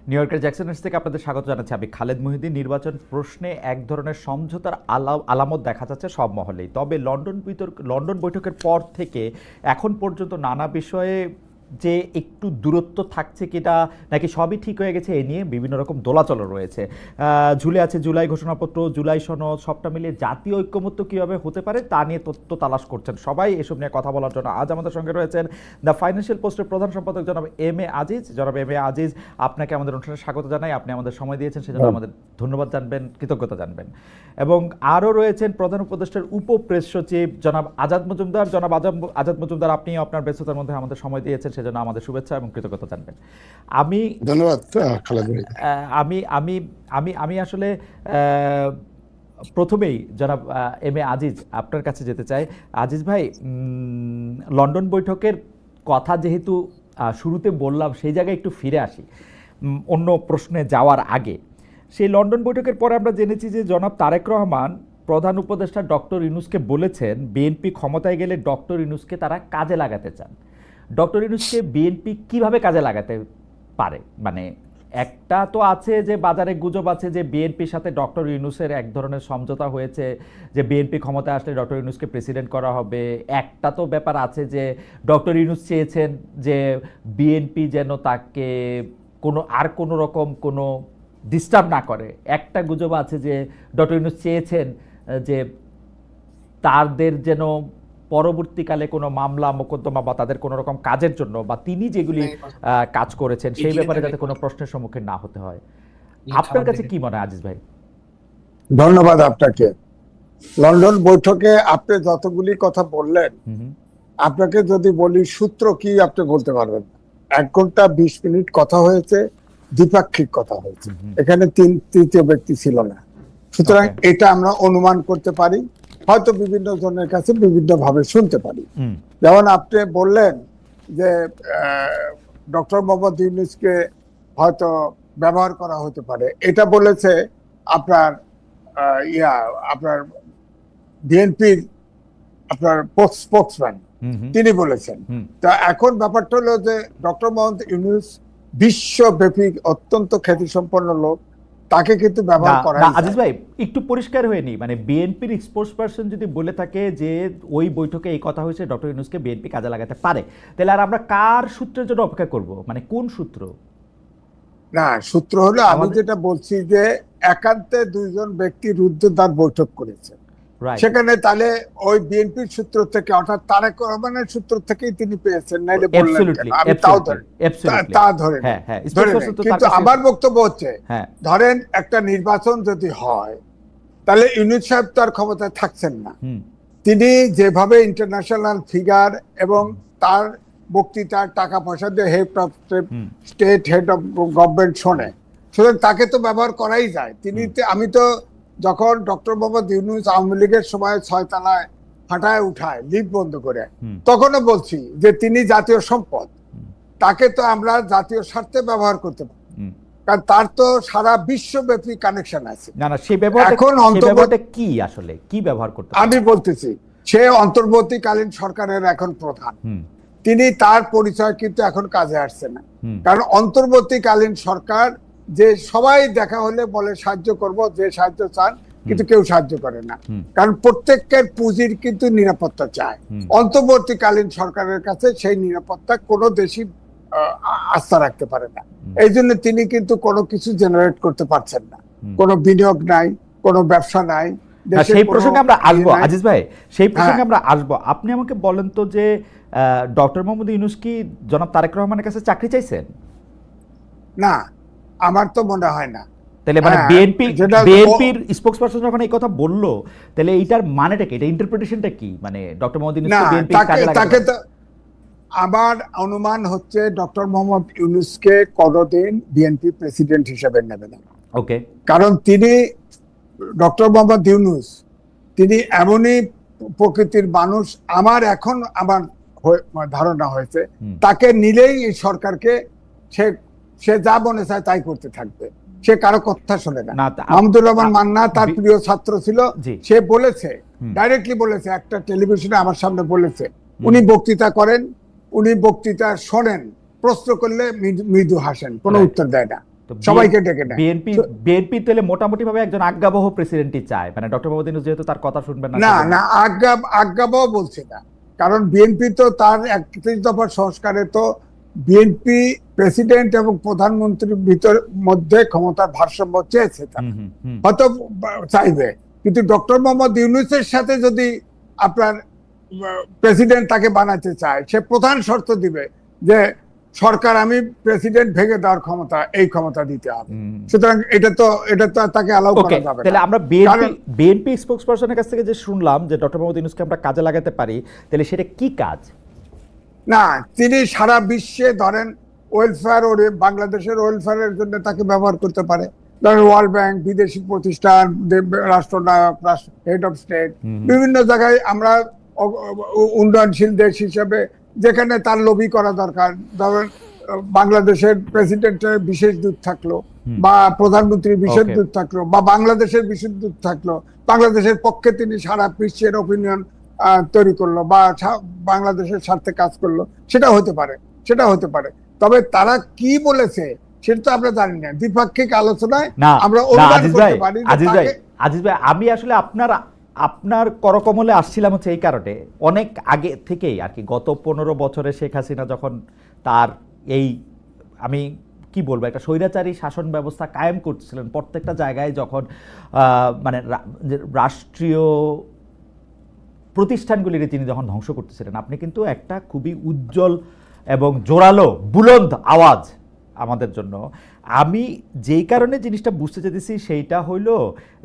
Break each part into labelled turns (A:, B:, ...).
A: New ইয়র্কের Jackson থেকে আপনাদের স্বাগত জানাচ্ছি আমি খালেদ মহিউদ্দিন। নির্বাচন প্রশ্নে এক ধরনের সমঝোতার আলামত দেখা যাচ্ছে সব মহলেই। তবে লন্ডন বৈঠকের পর থেকে এখন পর্যন্ত নানা বিষয়ে যে একটু দূরত্ব থাকছে কিনা নাকি সবই ঠিক হয়ে গেছে, এ নিয়ে বিভিন্ন রকম দোলাচল রয়েছে। ঝুলে আছে জুলাই ঘোষণাপত্র, জুলাই সনদ, সবটা মিলিয়ে জাতীয় ঐক্যমত্য কীভাবে হতে পারে তা নিয়ে তথ্য তালাশ করছেন সবাই। এসব নিয়ে কথা বলার জন্য আজ আমাদের সঙ্গে রয়েছেন দ্য ফাইন্যান্সিয়াল পোস্টের প্রধান সম্পাদক জনাব এম এ আজিজ। জনাব এম এ আজিজ, আপনাকে আমাদের অনুষ্ঠানে স্বাগত জানাই। আপনি আমাদের সময় দিয়েছেন, সেজন্য আমাদের ধন্যবাদ জানবেন, কৃতজ্ঞতা জানবেন। এবং আরও রয়েছেন প্রধান উপদেষ্টার উপপ্রেস সচিব জনাব আজাদ মজুমদার। জনাব আজাদ মজুমদার, আপনিও আপনার ব্যস্ততার মধ্যে আমাদের সময় দিয়েছেন, সেজন্য আমাদের শুভেচ্ছা এবং কৃতজ্ঞতা জানবেন। আমি
B: ধন্যবাদ খালেদ ভাই।
A: আমি আমি আমি আমি আসলে প্রথমেই জনাব এম এ আজিজ আপনার কাছে যেতে চাই। আজিজ ভাই, লন্ডন বৈঠকের কথা যেহেতু শুরুতে বললাম, সেই জায়গায় একটু ফিরে আসি অন্য প্রশ্নে যাওয়ার আগে। সেই লন্ডন বৈঠকের পরে আমরা জেনেছি যে জনাব তারেক রহমান প্রধান উপদেষ্টা ডক্টর ইউনূসকে বলেছেন বিএনপি ক্ষমতায় গেলে ডক্টর ইউনূসকে তারা কাজে লাগাতে চান। ডক্টর ইউনূসকে বিএনপি কিভাবে কাজে লাগাতে পারে? মানে একটা তো আছে যে বাজারে গুজব আছে যে বিএনপির সাথে ডক্টর ইউনূসের এক ধরনের সমঝোতা হয়েছে, যে বিএনপি ক্ষমতায় আসলে ডক্টর ইউনূসকে প্রেসিডেন্ট করা হবে। একটা তো ব্যাপার আছে যে ডক্টর ইউনূস চেয়েছেন যে বিএনপি যেন তাকে কোনো রকম কোনো ডিস্টার্ব না করে। একটা গুজব আছে যে ডক্টর ইউনূস চেয়েছেন যে তাদের যেন পরবর্তীকালে কোনো মামলা মোকদ্দমা বা তাদের কোনো রকম কাজের জন্য বা তিনি যেগুলি কাজ করেছেন সেই ব্যাপারে যাতে কোনো প্রশ্নের সম্মুখীন না হতে হয়। আপনার কাছে কি মনে হয় আজিজ ভাই?
B: ধন্যবাদ আপনাকে। লন্ডন বৈঠকে আপনি যতগুলি কথা বললেন, আপনাকে যদি বলি সূত্র কি আপনি বলতে পারবেন না। 1 ঘন্টা 20 মিনিট কথা হয়েছে, দ্বিপাক্ষিক কথা হয়েছে, এখানে তৃতীয় ব্যক্তি ছিল না। সুতরাং এটা আমরা অনুমান করতে পারি, হয়তো বিভিন্ন জনের কাছে বিভিন্ন ভাবে শুনতে পারি। যেমন আপনি বললেন যে ডক্টর মোহাম্মদ ইউনূসকে হয়তো ব্যবহার করা হতে পারে, এটা বলেছে আপনার আপনার বিএনপির আপনার স্পোকসম্যান, তিনি বলেছেন। তো এখন ব্যাপারটা হলো যে ডক্টর মোহাম্মদ ইউনূস বিশ্বব্যাপী অত্যন্ত খ্যাতিসম্পন্ন লোক, তাকে কিন্তু ব্যবহার করা যায়।
A: আজিজ ভাই, একটু পরিষ্কার হয়ে নি, মানে বিএনপির স্পোর্টস পারসন যদি বলে থাকে যে ওই বৈঠকে এই কথা হয়েছে ডক্টর ইউনূসকে বিএনপি কাজে লাগাতে পারে, তাহলে আর আমরা কার সূত্রের জন্য অপেক্ষা করব? মানে কোন সূত্র?
B: না, সূত্র হলো আমি যেটা বলছি যে একান্তে 2 জন ব্যক্তি রুদ্ধদ্বার বৈঠক করেছে, সেখানে তাহলে ওই বিএনপির সূত্র থেকে অর্থাৎ তারেক রহমানের সূত্র থেকেই তিনি পেয়েছেন, নাইলে বললেন আমি তাও ধরে। কিন্তু আমার বক্তব্য হচ্ছে, ধরেন একটা নির্বাচন যদি হয় তাহলে ইউনূস সাহেব তার ক্ষমতায় থাকছেন না। তিনি যেভাবে ইন্টারন্যাশনাল ফিগার এবং তার বক্তৃতার টাকা পয়সা দিয়ে head of state, head of government শোনে, সুতরাং তাকে তো ব্যবহার করাই যায়। তিনি আমি তো যখন ডক্টর মোহাম্মদ ইউনূস আওয়ামী লীগের সময় 6 তলায় হাঁটায় উঠায় লিফট বন্ধ করে, তখনও বলছি যে তিনি জাতীয় সম্পদ, তাকে তো আমরা জাতীয় স্বার্থে ব্যবহার করতে পারি, কারণ তার তো সারা বিশ্বব্যাপী কানেকশন আছে।
A: এখন অন্তর্বর্তী কি আসলে কি ব্যবহার করতে
B: আমি বলতেছি, সে অন্তর্বর্তীকালীন সরকারের এখন প্রধান, তিনি তার পরিচয় কিন্তু এখন কাজে আসছে না। কারণ অন্তর্বর্তীকালীন সরকার যে সবাই দেখা হলে বলে সাহায্য করব, যে সাহায্য চান, কিন্তু কেউ সাহায্য করে না, কারণ প্রত্যেকের পুঁজির কিন্তু নিরাপত্তা চায়। অন্তর্বর্তীকালীন সরকারের কাছে সেই নিরাপত্তা কোনো দেশই আস্থা রাখতে পারে না। এই জন্য তিনি কিন্তু কোনো কিছু জেনারেট করতে পারছেন না, কোনো বিনিয়োগ নাই, কোনো ব্যবসা নাই।
A: সেই প্রসঙ্গে আমরা আসবো আজিজ ভাই, সেই প্রসঙ্গে আমরা আসবো। আপনি আমাকে বলেন তো যে ডক্টর মোহাম্মদ ইউনূস কি জনাব তারেক রহমানের কাছে চাকরি চাইছেন?
B: না, আমার তো মনে হয় না।
A: তাহলে মানে বিএনপির স্পোকসপারসন যখন এই কথা বললো, তাহলে এইটার মানেটা কি, এটা ইন্টারপ্রিটেশনটা কি? মানে ডক্টর মোহাম্মদ ইউনূস বিএনপি কাজে লাগাতে,
B: আমার অনুমান হচ্ছে ডক্টর মোহাম্মদ ইউনূসকে কোনদিন বিএনপি প্রেসিডেন্ট হিসেবে নেবে না।
A: ওকে,
B: কারণ তিনি ডক্টর মোহাম্মদ ইউনূস তিনি এমনই প্রকৃতির মানুষ, আমার ধারণা হয়েছে তাকে নিলেই এই সরকারকে সে যা মনে চায় তাই করতে থাকবে, সে কারো কথা শোনে না। মাহমুদুর রহমান মান্না তার প্রিয় ছাত্র ছিল, সে বলেছে, ডাইরেক্টলি বলেছে, একটা টেলিভিশনে আমার সামনে বলেছে, উনি বক্তৃতা করেন, উনি বক্তৃতা শোনেন, প্রশ্ন করলে মৃদু হাসেন, কোনো উত্তর দেয় না। সবাইকে ডেকে নেয়।
A: বিএনপি তাহলে মোটামুটি ভাবে একজন আজ্ঞাবহ প্রেসিডেন্টই চায়, মানে ডক্টর মোহাম্মদ ইউনূস যেহেতু তার কথা শুনবেন
B: না না, আজ্ঞাবহ বলছে না, কারণ বিএনপি তো তার 31 দফা সংস্কারে তো বিএনপি প্রেসিডেন্ট এবং প্রধানমন্ত্রীর মধ্যে ক্ষমতার ভারসাম্য চেয়েছে, হয়তো চাইবে, কিন্তু ডক্টর মোহাম্মদ ইউনূসের সাথে যদি আপনার প্রেসিডেন্ট তাকে বানাতে চায়, সে প্রধান শর্ত দিবে যে সরকার আমি প্রেসিডেন্ট ভেঙে দেওয়ার ক্ষমতা, এই ক্ষমতা দিতে হবে। সুতরাং এটা তো তাকে অ্যালাউ করা যাবে না।
A: তাহলে আমরা বিএনপি স্পোকসপারসনের কাছ থেকে যে শুনলাম যে ডক্টর মোহাম্মদ ইউনূসকে আমরা কাজে লাগাতে পারি, তাহলে সেটা কি কাজ?
B: না, তিনি সারা বিশ্বে ধরেন ওয়েলফেয়ার, বাংলাদেশের ওয়েলফেয়ারের জন্য তাকে ব্যবহার করতে পারে। ধরেন ওয়ার্ল্ড ব্যাংক, বিদেশি প্রতিষ্ঠান, রাষ্ট্রনায়ক, হেড অফ স্টেট, বিভিন্ন জায়গায় আমরা উন্নয়নশীল দেশ হিসেবে যেখানে তার লবি করা দরকার, ধরেন বাংলাদেশের প্রেসিডেন্টের বিশেষ দূত থাকলো, বা প্রধানমন্ত্রীর বিশেষ দূত থাকলো, বা বাংলাদেশের বিশেষ দূত থাকলো, বাংলাদেশের পক্ষে তিনি সারা বিশ্বের অপিনিয়ন তৈরি করলো বা বাংলাদেশের স্বার্থে কাজ করলো, সেটা হতে পারে। তবে তারা কি বলেছে সেটা তো আমরা জানি না। দ্বিপাক্ষিক আলোচনায় আমরা অনুমান করতে পারি।
A: আজিজ ভাই, আমি আসলে আপনার করকমলে আসছিলাম হচ্ছে এই কারণে, অনেক আগে থেকেই আর কি, গত 15 বছরে শেখ হাসিনা যখন তার এই, আমি কি বলবো, একটা স্বৈরাচারী শাসন ব্যবস্থা কায়েম করছিলেন প্রত্যেকটা জায়গায়, যখন মানে রাষ্ট্রীয় প্রতিষ্ঠানগুলির তিনি যখন ধ্বংস করতেছিলেন, আপনি কিন্তু একটা খুবই উজ্জ্বল এবং জোরালো বুলন্দ আওয়াজ আমাদের জন্য। আমি যেই কারণে জিনিসটা বুঝতে চেয়েছি সেইটা হইল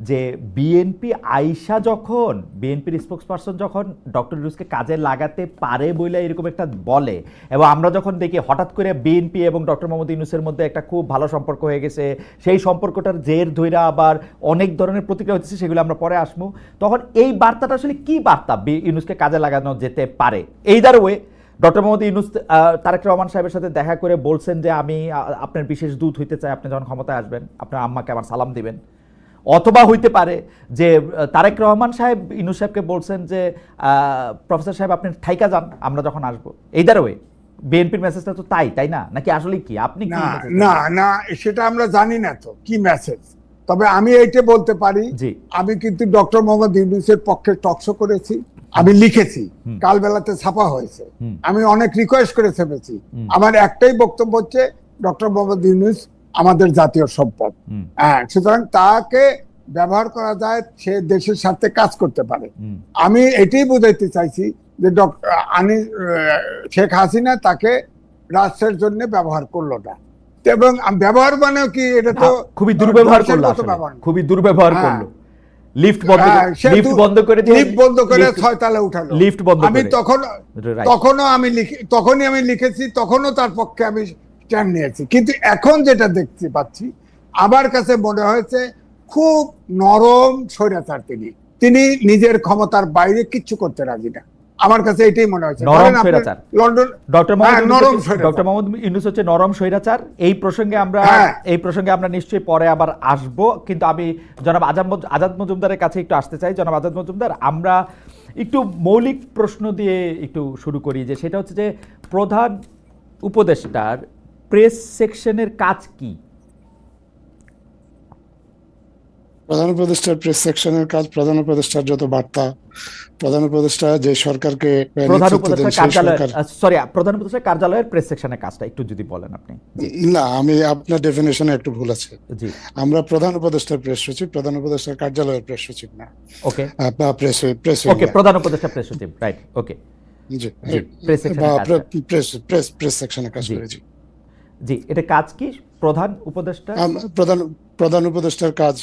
A: যে বিএনপির স্পোকসপারসন যখন ডক্টর ইউনূসকে কাজে লাগাতে পারে বলে এরকম একটা বলে, এবং আমরা যখন দেখি হঠাৎ করে বিএনপি এবং ডক্টর মোহাম্মদ ইউনূসের মধ্যে একটা খুব ভালো সম্পর্ক হয়ে গেছে, সেই সম্পর্কটার জের ধইরা আবার অনেক ধরনের প্রতিক্রিয়া হচ্ছে, সেগুলো আমরা পরে আসবো, তখন এই বার্তাটা আসলে কি বার্তা ইউনূসকে কাজে লাগানো যেতে পারে? Either way doctor Muhammad Yunus Tarique Rahman সাহেবের সাথে দেখা করে বলছেন যে আমি আপনার বিশেষ দূত হইতে চাই, আপনি যখন ক্ষমতায় আসবেন আপনার আম্মাকে আমার সালাম দিবেন। অথবা হইতে পারে যে তারেক রহমান সাহেব ইউনূস সাহেবকে বলছেন যে প্রফেসর সাহেব আপনি থাইকা যান আমরা যখন আসবো। এইদার ওয়ে বিএনপির মেসেজটা তো তাই না, নাকি আসলে কি আপনি কি?
B: না, সেটা আমরা জানি না তো কি মেসেজ। তবে আমি এইটা বলতে পারি, আমি কিন্তু ডক্টর মোহাম্মদ ইউনূসের পক্ষে টকশো করেছি, আমি লিখেছি, কাল বেলাতে ছাপা হয়েছে, আমি অনেক রিকোয়েস্ট করে ছেপেছি। আমার একটাই বক্তব্য হচ্ছে ডক্টর মোহাম্মদ ইউনূস আমাদের জাতীয় সম্পদ, সুতরাং তাকে ব্যবহার করা যায়, সে দেশের স্বার্থে কাজ করতে পারে। আমি এটাই বোঝাইতে চাইছি যে শেখ হাসিনা তাকে রাষ্ট্রের জন্য ব্যবহার করলো না, এবং ব্যবহার মানে কি, এটা তো
A: খুবই দুর্ব্যবহার করলো, খুবই দুর্ব্যবহার করলো। লিফট বন্ধ করে 6 তলা উঠালো, লিফট বন্ধ করে। আমি তখনই আমি লিখেছি, তখনও তার পক্ষে আমি স্ট্যান্ড নিয়েছি। কিন্তু এখন যেটা দেখতে পাচ্ছি, আমার কাছে মনে হয়েছে খুব নরম স্বৈরাচার। তিনি নিজের ক্ষমতার বাইরে কিচ্ছু করতে রাজি না, আমার কাছে এটাই মনে হয়েছে। লন্ডন ডক্টর মোহাম্মদ ইউনূস হচ্ছে নরম স্বৈরাচার। এই প্রসঙ্গে আমরা নিশ্চয়ই পরে আবার আসব, কিন্তু আমি জনাব আজাদ মজুমদারের কাছে একটু আসতে চাই। জনাব আজাদ মজুমদার, আমরা একটু মৌলিক প্রশ্ন দিয়ে একটু শুরু করি, যে সেটা হচ্ছে যে প্রধান উপদেষ্টার প্রেস সেকশনের কাজ কি?
C: প্রধান উপদেষ্টার প্রেস সেকশনের কাজ, প্রধান উপদেষ্টার যত বার্তা, প্রধান উপদেষ্টা যে সরকারকে
A: প্রধান উপদেষ্টার কার্যালয়ের প্রেস সেকশনের কাজটা একটু যদি বলেন আপনি।
C: না, আমি আপনার ডেফিনেশনে একটু ভুল আছে। আমরা প্রধান উপদেষ্টার প্রেস সচিব, প্রধান উপদেষ্টার কার্যালয়ের প্রেস সচিব না।
A: ওকে,
C: প্রধান উপদেষ্টা প্রেস সচিব,
A: রাইট, ওকে,
C: জি, প্রেস সেকশনে কাজ করেছি।
A: জি, এটা কাজ কি প্রধান
C: উপদেষ্টার কাজ,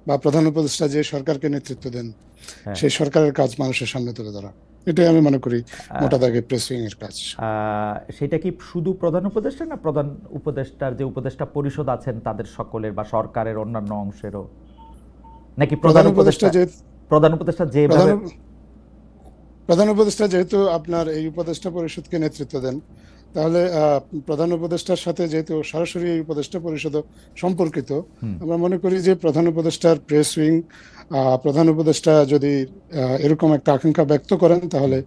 C: বা প্রধান উপদেষ্টা যে সরকারকে নেতৃত্ব দেন, সেই সরকারের কাজ মানুষের সামনে তুলে ধরা, এটাই আমি মনে করি মোটা দাগে প্রেসিং এর কাজ।
A: সেটা কি শুধু প্রধান উপদেষ্টা, না প্রধান উপদেষ্টার যে উপদেষ্টা পরিষদ আছেন তাদের সকলের, বা সরকারের অন্যান্য অংশেরও, নাকি প্রধান উপদেষ্টা
C: প্রধান উপদেষ্টা যেহেতু আপনার এই উপদেষ্টা পরিষদকে নেতৃত্ব দেন, তাহলে প্রধান উপদেষ্টার সাথে যেহেতু সরাসরি এই উপদেষ্টা পরিষদ সম্পর্কিত, আমরা মনে করি যে প্রধান উপদেষ্টার প্রেস উইং, প্রধান উপদেষ্টা যদি এরকম একটা আকাঙ্ক্ষা ব্যক্ত করেন, তাহলে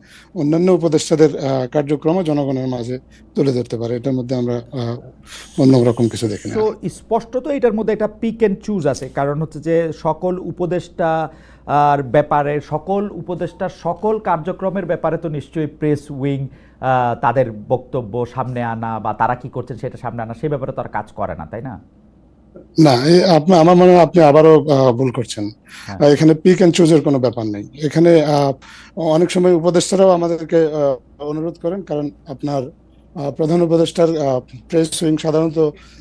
C: অন্যান্য উপদেষ্টাদের কার্যক্রম জনগণের মাঝে তুলে ধরতে পারে। এটার মধ্যে আমরা অন্যরকম কিছু দেখি না।
A: তো স্পষ্টত এটার মধ্যে একটা পিক এন্ড চুজ আছে, কারণ হচ্ছে যে সকল উপদেষ্টা আর ব্যাপারে, সকল উপদেষ্টার সকল কার্যক্রমের ব্যাপারে তো নিশ্চয়ই প্রেস উইং তাদের বক্তব্য সামনে আনা বা তারা কি করছেন সেটা সামনে আনা, সে ব্যাপারে তো আর কাজ করে না, তাই না?
C: না, আমার মনে হয় আপনি আবারও ভুল করছেন। এখানে পিক এন্ড চুজের কোনো ব্যাপার নেই। এখানে অনেক সময় উপদেষ্টারাও আমাদেরকে অনুরোধ করেন, কারণ আপনার প্রধান উপদেষ্টার প্রেস উইং সাধারণত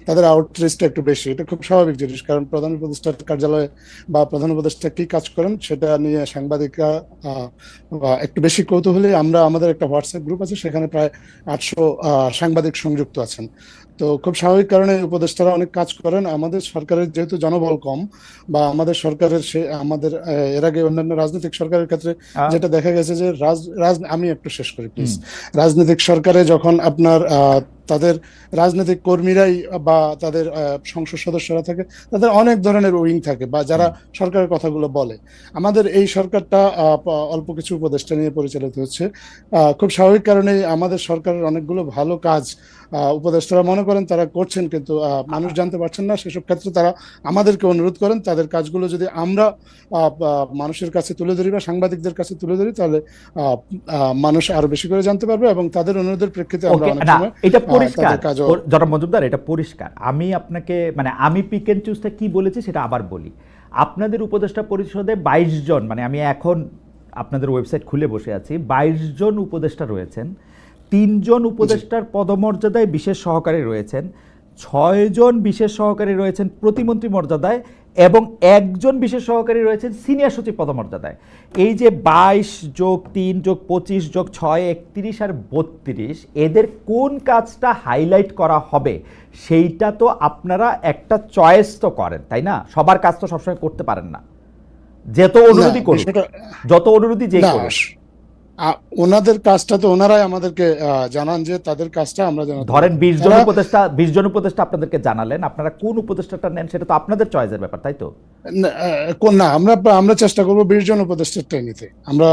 C: তাদের আউটরিচটা একটু বেশি। এটা খুব স্বাভাবিক জিনিস, কারণ প্রধান উপদেষ্টার কার্যালয়ে বা প্রধান উপদেষ্টা কি কাজ করেন সেটা নিয়ে সাংবাদিকরা একটু বেশি কৌতূহলী। আমাদের একটা হোয়াটসঅ্যাপ গ্রুপ আছে, সেখানে প্রায় 800 সাংবাদিক সংযুক্ত আছেন। তো খুব স্বাভাবিক কারণে উপদেষ্টারা অনেক কাজ করেন। আমাদের সরকারের যেহেতু জনবল কম, বা আমাদের সরকারের আমাদের এর আগে অন্যান্য রাজনৈতিক সরকারের ক্ষেত্রে যেটা দেখা গেছে যে আমি একটু শেষ করি প্লিজ। রাজনৈতিক সরকারে যখন আপনার তাদের রাজনৈতিক কর্মীরাই বা তাদের সংসদ সদস্যরা থাকে, তাদের অনেক ধরনের উইং থাকে বা যারা সরকারের কথাগুলো বলে। আমাদের এই সরকারটা অল্প কিছু উপদেষ্টা নিয়ে পরিচালিত হচ্ছে। খুব স্বাভাবিক কারণে আমাদের সরকারের অনেকগুলো ভালো কাজ উপদেষ্টারা মনে করেন তারা করছেন, কিন্তু মানুষ জানতে পারছেন না। সেসব ক্ষেত্রে তারা আমাদেরকে অনুরোধ করেন তাদের কাজগুলো যদি আমরা মানুষের কাছে তুলে ধরি বা সাংবাদিকদের কাছে তুলে ধরি, তাহলে মানুষ আরো বেশি করে জানতে পারবে, এবং তাদের অনুরোধের প্রেক্ষিতে আমরা অনেক সময়
A: এটা পরিষ্কার। জনাব মজুমদার, এটা পরিষ্কার। আমি আপনাকে আমি পিক এন্ড চুজটা কি বলেছি সেটা আবার বলি। আপনাদের উপদেষ্টা পরিষদে 22 জন, আমি এখন আপনাদের ওয়েবসাইট খুলে বসে আছি, 22 জন উপদেষ্টা রয়েছেন। 3 জন উপদেষ্টার পদমর্যাদায় বিশেষ সহকারী রয়েছেন, 6 জন বিশেষ সহকারী রয়েছেন প্রতিমন্ত্রী মর্যাদায়, এবং 1 জন বিশেষ সহকারী রয়েছেন সিনিয়র সচিব পদমর্যাদায়। এই যে 22 যোগ 3 যোগ 25 যোগ 6 31 আর 32, এদের কোন কাজটা হাইলাইট করা হবে সেইটা তো আপনারা একটা চয়েস তো করেন, তাই না? সবার কাজ তো সবসময় করতে পারেন না, যত অনুরোধই করুন, যত অনুরোধই যে করুন।
C: ওনাদের কাজটা তো ওনারাই আমাদেরকে জানান যে তাদের কাজটা আমরা জানাতে।
A: ধরেন 20 জন উপদেষ্টা আপনাদেরকে জানালেন, আপনারা কোন উপদেষ্টাটা নেন সেটা তো আপনাদের চয়েসের ব্যাপার, তাই তো?
C: না, আমরা চেষ্টা করব 20 জন উপদেষ্টাটাই নিতে। আমরা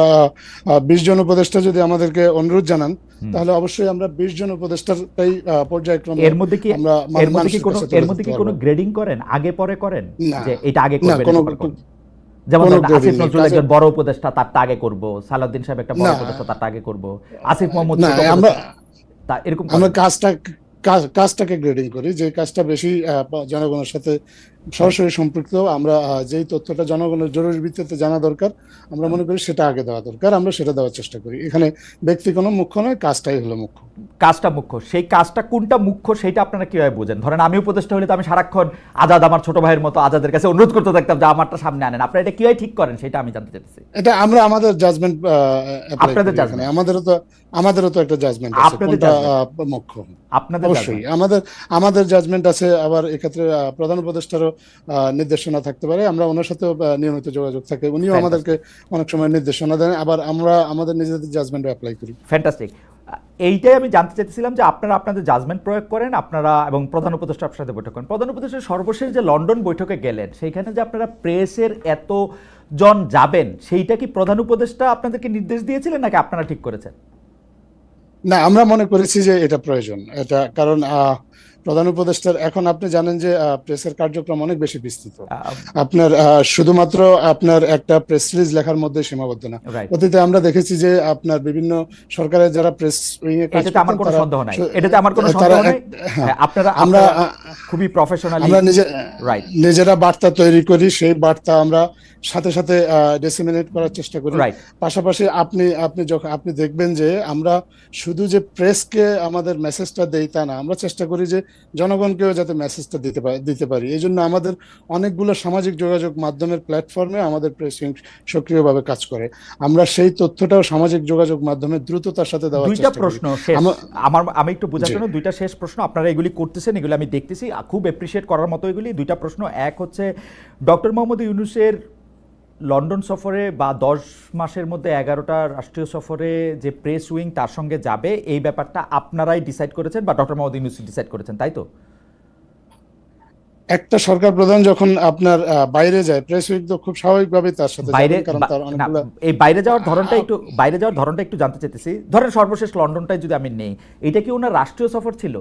C: 20 জন উপদেষ্টা যদি আমাদেরকে অনুরোধ জানান, তাহলে অবশ্যই আমরা 20 জন উপদেষ্টাটাই পর্যায়ক্রমে।
A: এর মধ্যে কি কোনো গ্রেডিং করেন, আগে পরে করেন, যে এটা আগে করবেন? যেমন আসিফ নজরুল একজন বড় উপদেষ্টা, তারটা আগে করব, সালাউদ্দিন সাহেব একটা বড় উপদেষ্টা, তারটা আগে করব, আসিফ মোহাম্মদ এরকম
C: আমরা কাজটাকে গ্রেডিং করি, যে কাজটা বেশি জনগণের সাথে সরাসরি সম্পৃক্ত, আমরা যেই তথ্যটা জনগণের জরুরি ভিত্তিতে জানা দরকার, আমরা মনে করি সেটা আগে দেওয়া দরকার, আমরা সেটা দেওয়ার চেষ্টা করি। এখানে ব্যক্তি কোনো মুখ্য নয়, কাজটাই হলো মুখ্য।
A: কাজটা মুখ্য। সেই কাজটা কোনটা মুখ্য সেটা আপনারা কিভাবে বোঝেন? ধরেন আমি উপদেষ্টা হলে তো আমি সারাক্ষণ আজাদ, আমার ছোট ভাইয়ের মতো আজাদের কাছে অনুরোধ করতে থাকতাম যে আমারটা সামনে আনেন। আপনারা এটা কিভাবে ঠিক করেন সেটা আমি জানতে চাইছি।
C: এটা আমরা আমাদের জাজমেন্ট, আপনাদের জাজমেন্ট, আমাদেরও তো একটা জাজমেন্ট আছে, কোনটা মুখ্য। আপনাদের অবশ্যই আমাদের জাজমেন্ট আছে। আবার এক্ষেত্রে প্রধান উপদেষ্টারও নির্দেশনা থাকতে পারে, আমরা ওনার সাথে নিয়মিত যোগাযোগ থাকে, উনিও আমাদেরকে অনেক সময় নির্দেশনা দেন, আবার আমরা আমাদের নিজেদের জাজমেন্ট অ্যাপ্লাই করি।
A: ফ্যান্টাস্টিক। এইটাই আমি জানতে চাইছিলাম যে আপনারা আপনাদের জাজমেন্ট প্রয়োগ করেন, আপনারা এবং প্রধান উপদেষ্টা আপনার সাথে বৈঠক করেন। প্রধান উপদেষ্টার সর্বশেষ যে লন্ডন বৈঠকে গেলেন, সেইখানে যে আপনারা প্রেসের এত জন যাবেন, সেইটা কি প্রধান উপদেষ্টা আপনাদেরকে নির্দেশ দিয়েছিলেন নাকি আপনারা ঠিক করেছেন?
C: না, আমরা মনে করেছি যে এটা প্রয়োজন। এটা কারণ প্রধান উপদেষ্টার এখন আপনি জানেন যে প্রেসের কার্যক্রম অনেক বেশি বিস্তৃত। আপনার শুধুমাত্র আপনার একটা প্রেস রিলিজ লেখার মধ্যে সীমাবদ্ধ না। অতীতে আমরা দেখেছি যে আপনার বিভিন্ন সরকারের যারা প্রেস উইং এ কাজ করতেন,
A: আমার কোনো সন্দেহ নাই, এটাতে আমার কোনো সন্দেহ নাই। আমরা খুবই প্রফেশনালি
C: আমরা নিজেরা বার্তা তৈরি করি, সেই বার্তা আমরা সাথে সাথে ডিসেমিনেট করার চেষ্টা করি। পাশাপাশি আপনি দেখবেন যে আমরা শুধু যে প্রেসকে আমাদের মেসেজটা দেই তা না, আমরা চেষ্টা করি যে জনগণকেও যাতে মেসেজটা দিতে পারি। এই জন্য আমাদের অনেকগুলো সামাজিক যোগাযোগ মাধ্যমের প্ল্যাটফর্মে আমাদের প্রেস সক্রিয়ভাবে কাজ করে। আমরা সেই তথ্যটাও সামাজিক যোগাযোগ মাধ্যমে দ্রুততার সাথে দেওয়ার চেষ্টা করি।
A: দুইটা প্রশ্ন আমি একটু বোঝার জন্য, দুইটা শেষ প্রশ্ন। আপনারা এগুলি করতেছেন, এগুলি আমি দেখতেছি, খুব অ্যাপ্রিশিয়েট করার মতো এগুলি। দুইটা প্রশ্ন। এক হচ্ছে ডক্টর মোহাম্মদ ইউনূসের লন্ডন সফরে বা 10 মাসের মধ্যে 11টা রাষ্ট্রীয় সফরে যে প্রেস উইং তার সঙ্গে যাবে, এই ব্যাপারটা আপনারাই ডিসাইড করেছেন বা ডক্টর মোহাম্মদ ইউনূস ডিসাইড করেছেন, তাই তো?
C: একটা সরকার প্রধান যখন আপনার বাইরে যায়, প্রেস উইক তো খুব স্বাভাবিকভাবে তার সাথে
A: বাইরে
C: যাবেন, কারণ তার অনেকগুলো
A: এই বাইরে যাওয়ার ধরনটা একটু জানতে চাইতেছি। ধরেন সর্বশেষ লন্ডনটাই যদি আমি নেই, এটা কি ওনার রাষ্ট্রীয় সফর ছিল?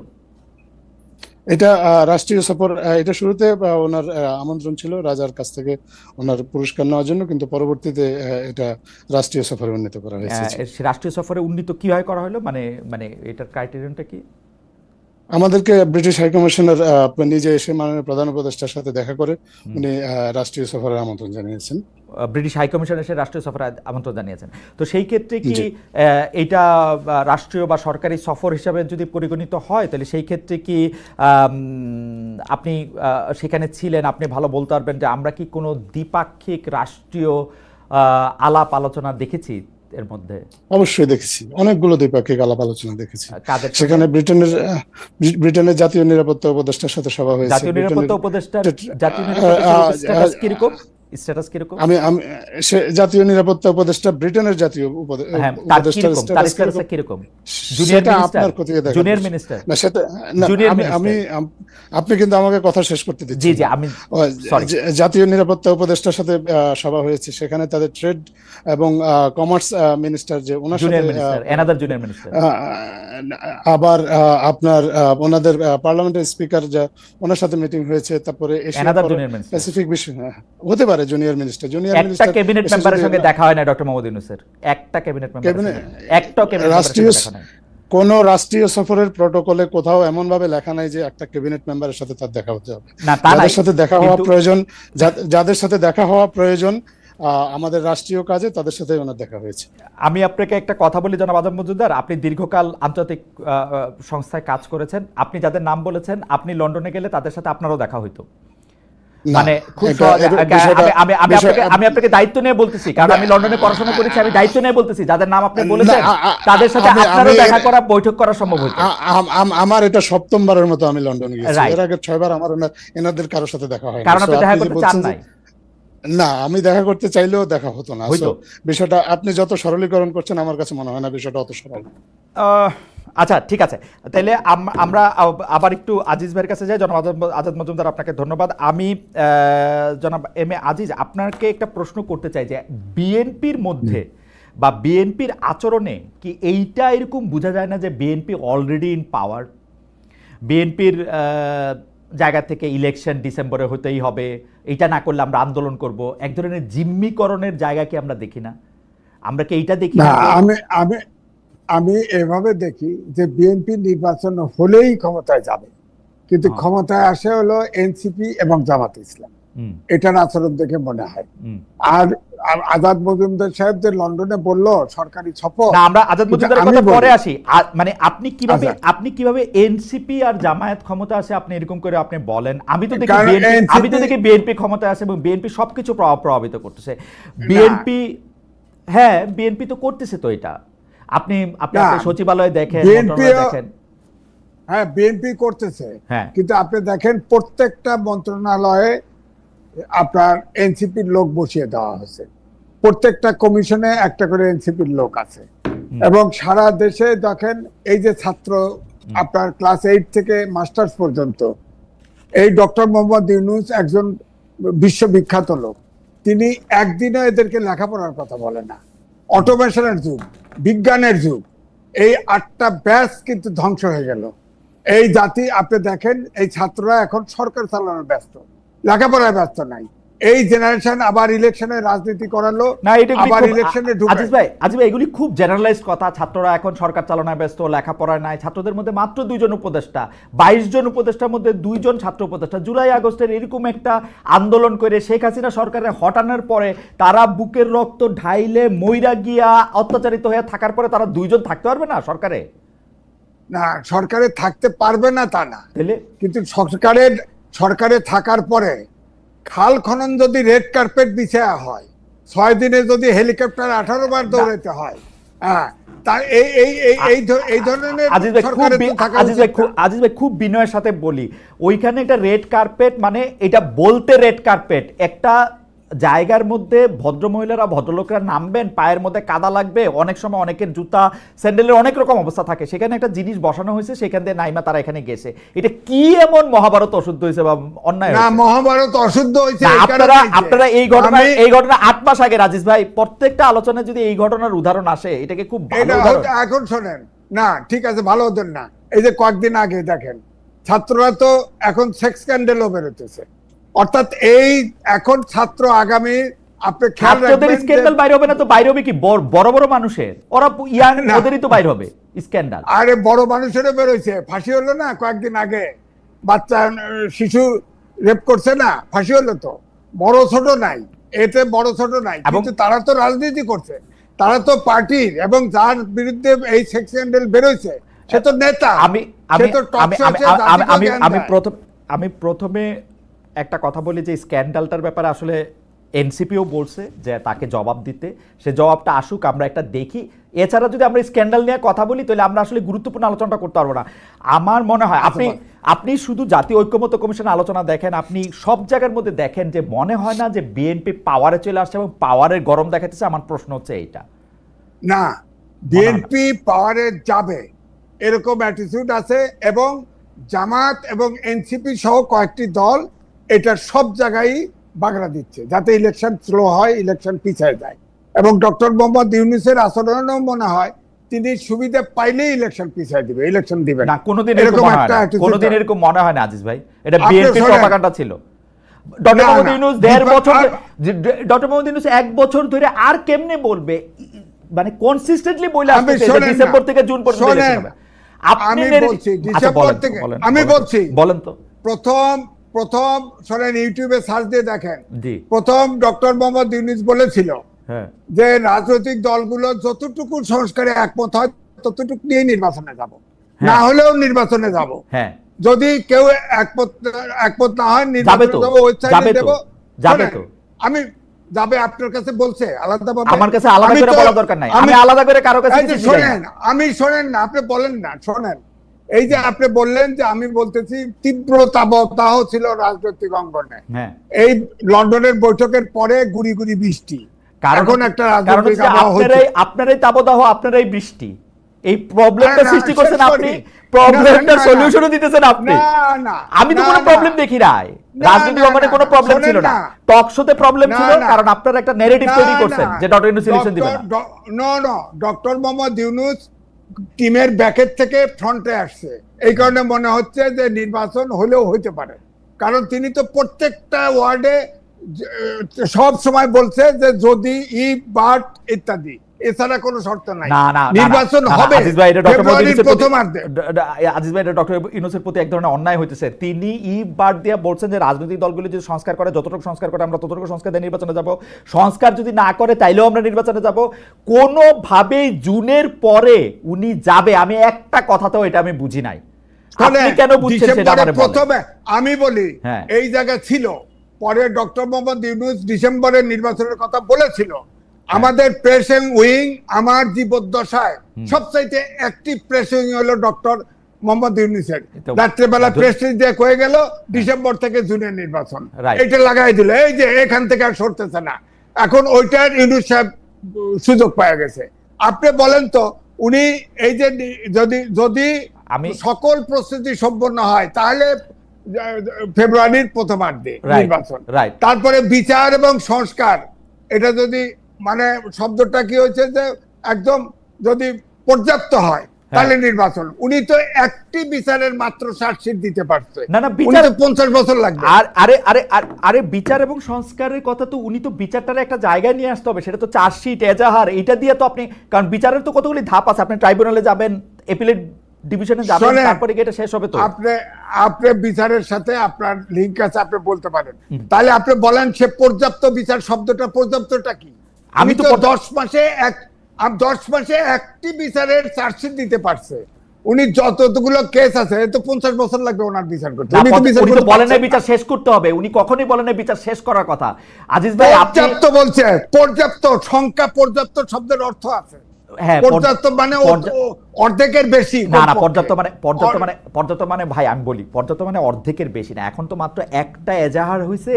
C: এটা রাষ্ট্রীয় সফর। এটা শুরুতে ওনার আমন্ত্রণ ছিল রাজার কাছ থেকে ওনার পুরস্কার নেওয়ার জন্য, কিন্তু পরবর্তীতে এটা রাষ্ট্রীয় সফরে উন্নীত করা হয়েছে।
A: রাষ্ট্রীয় সফরে উন্নীত কিভাবে করা হলো, মানে মানে এটার ক্রাইটেরিয়াটা কি?
C: আমাদেরকে ব্রিটিশ হাইকমিশনার নিজে এসে মাননীয় প্রধান উপদেষ্টার সাথে দেখা করে উনি রাষ্ট্রীয় সফরের আমন্ত্রণ জানিয়েছেন।
A: ব্রিটিশ হাইকমিশন এসে রাষ্ট্রীয় সফরে আমন্ত্রণ জানিয়েছেন। তো সেই ক্ষেত্রে কি এটা রাষ্ট্রীয় বা সরকারি সফর হিসাবে যদি পরিগণিত হয়, তাহলে সেই ক্ষেত্রে কি আপনি সেখানে ছিলেন, আপনি ভালো বলতে পারবেন যে আমরা কি কোনো দ্বিপাক্ষিক রাষ্ট্রীয় আলাপ আলোচনা দেখেছি এর মধ্যে?
C: অবশ্যই দেখেছি, অনেকগুলো দ্বিপাক্ষিক আলাপ আলোচনা দেখেছি। সেখানে ব্রিটেনের জাতীয় নিরাপত্তা উপদেষ্টার সাথে সভা হয়েছে।
A: জাতীয় নিরাপত্তা উপদেষ্টার স্ট্যাটাস কিরকম? স্ট্যাটাস কিরকম?
C: আমি জাতীয় নিরাপত্তা উপদেষ্টা ব্রিটেনের জাতীয় উপদেষ্টার
A: স্ট্যাটাস কিরকম?
C: জুনিয়র মিনিস্টার না, সেটা আমি আপনি কিন্তু আমাকে কথা শেষ করতে দিচ্ছেন।
A: জি জি, আমি
C: জাতীয় নিরাপত্তা উপদেষ্টার সাথে সভা হয়েছে, সেখানে তাদের ট্রেড এবং কমার্স মিনিস্টার যে ওনার সাথে
A: জুনিয়র মিনিস্টার,
C: আবার আপনার ওনাদের পার্লামেন্টের স্পিকার যা ওনার সাথে মিটিং হয়েছে। তারপরে প্যাসিফিক বিষয় হতে পারে জুনিয়র মিনিস্টার।
A: একটা ক্যাবিনেট মেম্বারের সঙ্গে দেখা হয় না ডক্টর মোহাম্মদ ইউনূসের? একটা ক্যাবিনেট মেম্বার
C: রাষ্ট্রীয় কোন রাষ্ট্রীয় সফরের প্রটোকলে কোথাও এমন ভাবে লেখা নাই যে একটা ক্যাবিনেট মেম্বারের সাথে তার দেখা হতে হবে। যাদের সাথে দেখা হওয়া প্রয়োজন, যাদের সাথে দেখা হওয়া প্রয়োজন আমাদের রাষ্ট্রীয় কাজে, তাদের সাথে ওনার দেখা হয়েছে।
A: আমি আপনাকে একটা কথা বলি জনাব আজম মজুমদার, আপনি দীর্ঘকাল আন্তর্জাতিক সংস্থায় কাজ করেছেন, আপনি যাদের নাম বলেছেন, আপনি লন্ডনে গেলে তাদের সাথে আপনারও দেখা হইতো। মানে খুব আমি আপনাকে দায়িত্ব নিয়ে বলতেছি, কারণ আমি লন্ডনে পড়াশোনা করেছি, আমি দায়িত্ব নিয়ে বলতেছি, যাদের নাম আপনি বলেছেন তাদের সাথে আপনারও দেখা করা, বৈঠক করা সম্ভব হইতো।
C: আমার এটা 7ম বারের মতো আমি লন্ডনে গেছি, এর আগে 6 বার আমার এনাদের কারোর সাথে দেখা হয়নি।
A: কারণ আপনি দেখা করতে চান নাই?
C: না, আমি দেখা করতে চাইলেও দেখা হতো না। বিষয়টা আপনি যত সরলীকরণ করছেন, আমার কাছে মনে হয় না বিষয়টা অত সরল।
A: আচ্ছা, ঠিক আছে, তাহলে আমরা আবার একটু আজিজ ভাইয়ের কাছে যাই। জনাব আজাদ মজুমদার, আপনাকে ধন্যবাদ। আমি জনাব এম এ আজিজ, আপনাকে একটা প্রশ্ন করতে চাই যে বিএনপির মধ্যে বা বিএনপির আচরণে কি এইটা এরকম বোঝা যায় না যে বিএনপি অলরেডি ইন পাওয়ার? বিএনপির জায়গা থেকে ইলেকশন ডিসেম্বরে হতেই হবে, এইটা না করলে আমরা আন্দোলন করব, এক ধরনের জিম্মিকরণের জায়গা কি আমরা দেখি না? আমরা কি এইটা দেখি না?
B: আমি এভাবে দেখি যে বিএনপি নির্বাচন হলেই ক্ষমতায় যাবে, কিন্তু ক্ষমতায় আসে হলো এনসিপি এবং জামাত ইসলাম, এটার আচরণ দেখে মনে হয়। আর আজাদ মজুমদার সাহেব যে লন্ডনে বললো সরকারি সফর,
A: না, আমরা আজাদ মজুমদারের কথা পরে আসি। মানে আপনি কিভাবে এনসিপি আর জামায়াত ক্ষমতা আসে আপনি এরকম করে আপনি বলেন? আমি তো দেখি বিএনপি ক্ষমতায় আসে এবং বিএনপি সবকিছু প্রভাবিত করতেছে। বিএনপি, হ্যাঁ, বিএনপি তো করতেছে তো এটা। আপনি সচিবালয়ে দেখেন,
B: হ্যাঁ বিএনপি করতেছে, কিন্তু আপনি দেখেন প্রত্যেকটা মন্ত্রণালয়ে আপনার এনসিপির লোক বসিয়ে দেওয়া হয়েছে, প্রত্যেকটা কমিশনে একটা করে এনসিপির লোক আছে। এবং সারা দেশে দেখেন এই যে ছাত্র আপনার ক্লাস 8 থেকে মাস্টার্স পর্যন্ত, এই ডক্টর মোহাম্মদ ইউনূস একজন বিশ্ববিখ্যাত লোক, তিনি একদিনও এদেরকে লেখাপড়ার কথা বলে না। অটোমেশনের যুগ, বিজ্ঞানের যুগ, এই 8টা ব্যাচ কিন্তু ধ্বংস হয়ে গেল। এই জাতি আপনি দেখেন, এই ছাত্ররা এখন সরকার চালানোর ব্যস্ত, লেখাপড়ায় ব্যস্ত নাই। এই জেনারেশন আবার ইলেকশনে রাজনীতি করালো, আবার ইলেকশনে ঢুকে।
A: আজিজ ভাই, এগুলি খুব জেনারেলাইজড কথা। ছাত্ররা এখন সরকার চালানোয় ব্যস্ত, লেখাপড়ায় নাই। ছাত্রদের মধ্যে মাত্র 2 জন উপদেষ্টা, 22 জন উপদেষ্টার মধ্যে 2 জন ছাত্র উপদেষ্টা। জুলাই আগস্টের এরকম একটা আন্দোলন করে শেখ হাসিনা সরকারের হটানোর পরে তারা বুকের রক্ত ঢাইলে মইরা গিয়া অত্যাচারিত হয়ে থাকার পরে তারা 2 জন থাকতে পারবে না সরকারে?
B: না, সরকারে থাকতে পারবে না তা না, কিন্তু সরকারে থাকার পরে খাল খনন যদি রেড কার্পেট বিছায়া হয়, 6 দিনে যদি হেলিকপ্টার 18 বার দৌড়াতে হয়, এই ধরনের
A: আজিজ ভাই খুব বিনয়ের সাথে বলি, ওইখানে একটা রেড কার্পেট, মানে এটা বলতে রেড কার্পেট, একটা জায়গার মধ্যে ভদ্রমহিলারা ভদ্রলোকরা নামবেন, পায়ের মধ্যে কাদা লাগবে, অনেক সময় অনেকের জুতা স্যান্ডেলের অনেক রকম অবস্থা থাকে, সেখানে একটা জিনিস বসানো হয়েছে, সেখান দিয়ে নাইমা তারা এখানে গেছে। এটা কি এমন মহাভারত অশুদ্ধ হয়েছে বা অন্যায়?
B: না, মহাভারত অশুদ্ধ হয়েছে।
A: আপনারা এই ঘটনা 8 মাস আগে রাজেশ ভাই প্রত্যেকটা আলোচনায় যদি এই ঘটনার উদাহরণ আসে, এটাকে খুব ভালো উদাহরণ।
B: এখন শোনেন না, ঠিক আছে, ভালো হতেন না। এই যে কয়েকদিন আগে দেখেন ছাত্ররা তো এখন সেক্স স্ক্যান্ডেলও বেরোতেছে, অর্থাৎ এই এখন ছাত্র আগামী আপনি খেয়াল রাখবেন
A: স্ক্যান্ডাল বাইরে হবে না তো বাইরে হবে কি বড় বড় মানুষের, ওরা ইয়াং ওদেরই তো বাইরে হবে স্ক্যান্ডাল।
B: আরে বড় মানুষেরও বেরোইছে, ফাঁসি হলো না কয়েকদিন আগে, বাচ্চা শিশু রেপ করছে না, ফাঁসি হলো তো। বড় ছোট নাই, এতে বড় ছোট নাই, কিন্তু তারা তো রাজনীতি করছে, তারা তো পার্টির, এবং যার বিরুদ্ধে এই সেক্স স্ক্যান্ডাল বেরোইছে সে তো নেতা।
A: আমি প্রথমে একটা কথা বলি যে স্ক্যান্ডালটার ব্যাপারে আসলে এনসিপিও বলছে যে তাকে জবাব দিতে, সে জবাবটা আসুক, আমরা একটা দেখি। এছাড়া যদি আমরা স্ক্যান্ডাল নিয়ে কথা বলি তাহলে আমরা আসলে গুরুত্বপূর্ণ আলোচনাটা করতে পারবো না। আমার মনে হয় আপনি শুধু জাতীয় ঐক্যমত্য কমিশনের আলোচনা দেখেন, আপনি সব জায়গার মধ্যে দেখেন যে মনে হয় না যে বিএনপি পাওয়ারে চলে আসছে এবং পাওয়ারের গরম দেখাতেছে। আমার প্রশ্ন হচ্ছে এইটা,
B: না বিএনপি পাওয়ারে যাবে এরকম অ্যাটিটিউড আছে, এবং জামাত এবং এনসিপি সহ কয়েকটি দল এটা সব জায়গায় বাগড়া দিচ্ছে যাতে ইলেকশন স্লো হয়, ইলেকশন পিছিয়ে যায়। এবং ডক্টর মোহাম্মদ ইউনূসের আচরণও মনে হয় তিনি সুবিধা পাইলেই ইলেকশন পিছিয়ে দিবে, ইলেকশন দিবে
A: না। কোনোদিন এরকম মনে হয় না আজিজ ভাই, এটা বিএনপির প্রপাগান্ডা ছিল। ডক্টর মোহাম্মদ ইউনূস 1.5 বছর, ডক্টর মোহাম্মদ ইউনূস 1 বছর ধরে আর কেমনে বলবে, মানে কনসিস্টেন্টলি বলে আসছে ডিসেম্বর থেকে জুন পর্যন্ত।
B: আমি বলছি ডিসেম্বর থেকে, আমি বলছি
A: বলেন তো।
B: প্রথম শোনেন, ইউটিউবে সার্চ দিয়ে দেখেন, প্রথম ডক্টর মোহাম্মদ ইউনূস বলেছিল যে রাজনৈতিক দলগুলো যতটুকু সংস্কারে একমত হয় ততটুকু নিয়ে নির্বাচনে যাব, না হলেও নির্বাচনে যাব। যদি কেউ একমত না হয় নির্বাচনে যাব, ওয়েবসাইটে দেব, যাবে তো। আমি যাবে আপনার কাছে বলছে আলাদাভাবে, আমার কাছে আলাদা করে বলা দরকার নাই, আমি আলাদা করে কারো কাছে শোনেন, আমি শোনেন না, আপনি বলেন না, শোনেন। এই যে আপনি বললেন যে আমি বলতেছি তীব্র তাপদাহ ছিল রাজনৈতিক অঙ্গনে, এই লন্ডনের বৈঠকের পরে গুড়ি গুড়ি বৃষ্টি, এখন একটা রাজনৈতিক আবহাওয়া হচ্ছে। আপনারাই তাপদাহ, আপনারাই বৃষ্টি, এই প্রবলেমটা সৃষ্টি করছেন আপনি, প্রবলেমটার সলিউশনও দিতেছেন আপনি। আমি তো কোনো প্রবলেম দেখি নাই, রাজনৈতিক অঙ্গনে কোনো প্রবলেম ছিল না, টক শোতে প্রবলেম ছিল, কারণ আপনারা একটা ন্যারেটিভ তৈরি করছেন যে ডক্টর ইউনূস সলিউশন দিবেন না। ডক্টর মোহাম্মদ ইউনূস টিমের ব্যাকের থেকে ফ্রন্টে আসছে, এই কারণে মনে হচ্ছে যে নির্বাচন হলেও হইতে পারে, কারণ তিনি তো প্রত্যেকটা ওয়ার্ডে সব সময় বলছে যে যদি বাট ইত্যাদি, এছাড়া কোনো শর্ত নাই, নির্বাচন হবে। আজিজ ভাই, এটা ডক্টর ইউনূসের প্রতি এক ধরনের অন্যায় হইতেছে। তিনি বাট দিয়ে বলছেন যে রাজনৈতিক দলগুলো যদি সংস্কার করে, যতটুকু সংস্কার করে আমরা ততটুকু সংস্কার দিয়ে নির্বাচনে যাব, সংস্কার যদি না করে তাইলেও আমরা নির্বাচনে যাব। কোনোভাবেই জুনের পরে উনি যাবে, আমি একটা কথাতেও এটা আমি বুঝি নাই। আপনি কেন বুঝছেন সেটা আমারে বলেন। প্রথমে আমি বলি এই জায়গা ছিল, পরে ডক্টর মোহাম্মদ ইউনূস ডিসেম্বরের নির্বাচনের কথা বলেছিল। আমাদের প্রেসিং উইং আমার জীবদ্দশায় সবচাইতে অ্যাক্টিভ প্রেসিং হলো ডক্টর মোহাম্মদ ইউনূসের। রাত্রেবেলা প্রেস দিয়ে কয়ে গেল ডিসেম্বর থেকে জুনের নির্বাচন, এটা লাগাই দিল, এই যে এখান থেকে আর সরতেছে না। এখন ওইটার ইউনূস সাহেব সুযোগ পাওয়া গেছে। আপনি বলেন তো, উনি এই যে যদি সকল প্রস্তুতি সম্পন্ন হয় তাহলে ফেব্রুয়ারির প্রথমার্ধে নির্বাচন, তারপরে বিচার এবং সংস্কার, এটা যদি মানে শব্দটা কি হয়েছে যে একদম যদি পর্যাপ্ত হয় তাহলে নির্বাচন। উনি তো একটি বিচারের মাত্র চার্জশিট দিতে পারছে না, বিচার 50 বছর লাগবে। আরে বিচার এবং সংস্কারের কথা তো উনি তো বিচারটার একটা জায়গায় নিয়ে আসতে হবে, সেটা তো চার্জশিট, এজাহার, এটা দিয়ে তো আপনি, কারণ বিচারের তো কতগুলি ধাপ আছে, আপনি ট্রাইব্যুনালে যাবেন, এপিলেট ডিভিশনে যাবেন, তারপরে এটা শেষ হবে। তো আপনি বিচারের সাথে আপনার লিংক আছে, আপনি বলতে পারেন। তাহলে আপনি বলেন সে পর্যাপ্ত বিচার শব্দটা পর্যাপ্তটা কি? আমি তো 10 মাসে একটি বিচারের চার্জশিট দিতে পারছে। উনি যতগুলো কেস আছে তো 50 বছর লাগবে ওনার বিচার করতে। উনি তো বলেন না বিচার শেষ করতে হবে, উনি কখনোই বলেন না বিচার শেষ করার কথা। আজিজ ভাই, পর্যাপ্ত বলছে, পর্যাপ্ত সংখ্যা, পর্যাপ্ত শব্দের অর্থ আছে।
A: হ্যাঁ,
B: পর্যাপ্ত মানে অর্ধেকের বেশি।
A: না পর্যাপ্ত মানে ভাই আমি বলি পর্যাপ্ত মানে অর্ধেকের বেশি না। এখন তো মাত্র একটা এজাহার হয়েছে।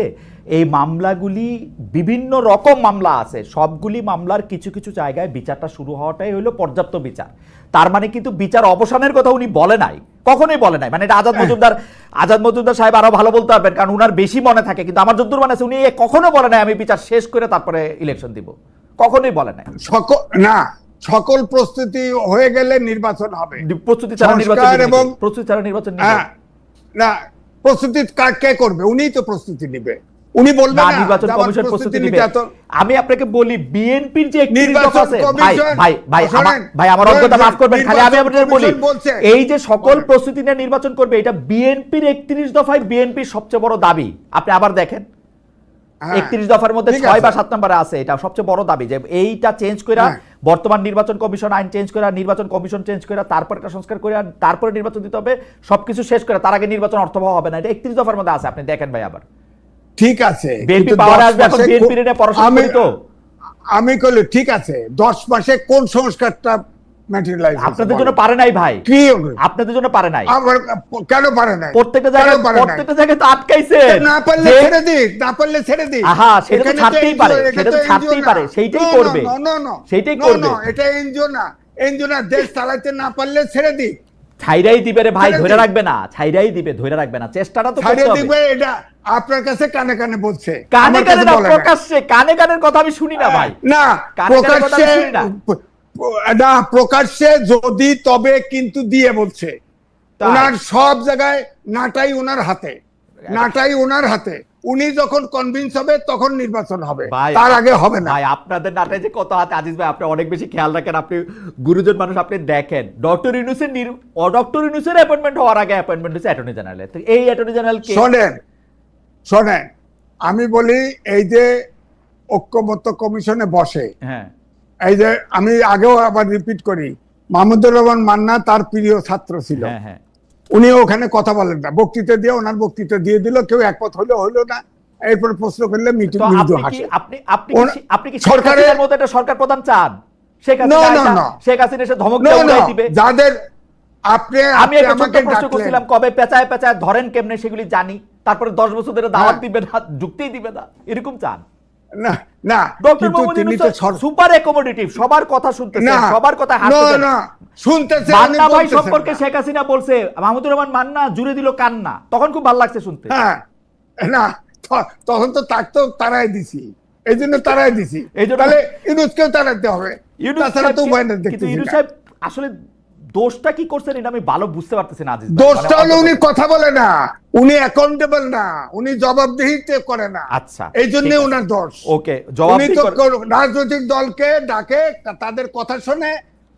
A: এই মামলাগুলি বিভিন্ন রকম মামলা আছে, সবগুলি মামলার কিছু কিছু জায়গায় বিচারটা শুরু হওয়াটাই হলো পর্যাপ্ত বিচার। তার মানে কিন্তু বিচার অবসানের কথা উনি বলে নাই, কখনোই বলে নাই। মানে এটা আজাদ মজুমদার সাহেব আরো ভালো বলতে পারবেন, কারণ উনার বেশি মনে থাকে। কিন্তু আমার যদ্দূর মনে আছে উনি কখনো বলে নাই আমি বিচার শেষ করে তারপরে ইলেকশন দিব, কখনোই বলে নাই।
B: না, সকল প্রস্তুতি হয়ে গেলে নির্বাচন হবে।
A: প্রস্তুতি ছাড়া নির্বাচন
B: না, প্রস্তুতি কে করবে? উনিই তো প্রস্তুতি নিবে। উনি বলবেন না
A: নির্বাচন কমিশন প্রস্তুতি নিবে। আমি আপনাকে বলি বিএনপির যে নির্বাচন আছে, ভাই আমার অজ্ঞতা মাফ করবেন, খালি আমি আপনাদের বলি এই যে সকল প্রস্তুতি নিয়ে নির্বাচন করবে, এটা বিএনপির 31 দফায় বিএনপির সবচেয়ে বড় দাবি। আপনি আবার দেখেন 31 দফার মধ্যে 6 বা 7 নম্বরে আছে, এটা সবচেয়ে বড় দাবি যে এইটা চেঞ্জ কইরা বর্তমান নির্বাচন কমিশন আইন চেঞ্জ কইরা, নির্বাচন কমিশন চেঞ্জ কইরা, তারপর একটা সংস্কার কইরা তারপরে নির্বাচন দিতে হবে, সবকিছু শেষ করে তার আগে নির্বাচন অর্থবহ হবে না। এটা 31 দফার মধ্যে আছে, আপনি দেখেন ভাই। আবার
B: ঠিক আছে,
A: বিএনপি পাওয়ারে আসবে, এখন বিএনপি এর পড়াশোনা করি তো
B: আমি কইলে ঠিক আছে 10 মাসে কোন সংস্কারটা ম্যাটেরিয়ালাইজ
A: আপনাদের জন্য পারে নাই ভাই,
B: কি
A: আপনাদের জন্য পারে নাই।
B: কেন পারে নাই?
A: প্রত্যেকটা জায়গায় তো আটকাইছে।
B: না পারলে ছেড়ে দিক, না পারলে ছেড়ে দিক।
A: আহা, সেটা তো ছাড়তেই পারে, সেটা তো ছাড়তেই পারে, সেইটাই করবে, সেইটাই করবে।
B: এটা এনজিও না, এনজিও না, দেশ চালাতে না পারলে ছেড়ে দিক।
A: ছাইরাই দিবে রে ভাই, ধরে রাখবে না, ছাইরাই দিবে, ধরে রাখবে না, চেষ্টাটা তো করতে হবে।
B: এটা আপনার কাছে কানে কানে বলছে,
A: কানে কানে না, প্রকাশ্যে কানে কানের কথা আমি শুনি না ভাই।
B: না, প্রকাশ্যে না, প্রকাশ্যে যদি তবে কিন্তু দিয়ে বলছে। ওনার সব জায়গায় নাটাই ওনার হাতে, নাটাই ওনার হাতে। উনি যখন কনভিন্স হবে তখন নির্বাচন হবে, তার আগে হবে না।
A: ভাই আপনাদের নাটাই যে কত হাতে আজিজ ভাই, আপনি অনেক বেশি খেয়াল রাখেন, আপনি গুরুজন মানুষ। আপনি দেখেন ডক্টর ইউনূসের অ্যাপয়েন্টমেন্ট হওয়ার আগে অ্যাপয়েন্টমেন্ট হচ্ছে অ্যাটর্নি জেনারেল। এই অ্যাটর্নি জেনারেল কে?
B: শোনেন আমি বলি, এই যে ঐক্যমত্য কমিশনে বসে,
A: হ্যাঁ,
B: এই যে আমি আগেও আবার রিপিট করি, মাহমুদুর রহমান মান্না তার প্রিয় ছাত্র ছিল।
A: হ্যাঁ,
B: উনি ওখানে কথা বলেন না, বক্তৃতা দিয়ে ওনার বক্তৃতা দিয়ে দিল, কেউ একমত হলো না। এরপর প্রশ্ন করলে মিটিং মৃদু হাসে।
A: আপনি কি সরকারের মধ্যে একটা সরকার প্রধান চান? শেখ হাসিনা এসে ধমক দিয়ে উড়াই দিবে
B: যাদের।
A: আমি আমাকে প্রশ্ন করছিলাম কবে পেঁচায় পেঁচায় ধরেন কেমনে, সেগুলি জানি। তারপরে 10 বছর ধরে দাওয়াত দিবে না, যুক্তিই দিবে না, এরকম চান?
B: না না,
A: doctor Muhammad Yunus super accommodative, সবার কথা শুনতেছেন, সবার কথা হাসতেছেন।
B: না শুনতেছে,
A: মান্না ভাই সম্পর্কে শেখ হাসিনা বলছে মাহমুদুর রহমান মান্না জুড়ে দিল কান্না, তখন খুব ভালো লাগছে শুনতে।
B: হ্যাঁ, না তখন তো তাক তো তারাই দিছি, এই জন্য তারাই দিছি, তাহলে ইউনূসকেও তারাইতে হবে। তাছাড়া তো উপায় না।
A: কিন্তু ইউনূস সাহেব আসলে দোষটা কি করছেন এটা আমি ভালো বুঝতে পারতেছি না আজিজ ভাই।
B: দোষটা হলো উনি কথা বলে না, উনি অ্যাকাউন্টেবল না, উনি জবাবদিহিতে করে না।
A: আচ্ছা,
B: এই জন্য ওনার দোষ।
A: ওকে,
B: উনি তো রাজনৈতিক দলকে ডাকে, তাদের কথা শুনে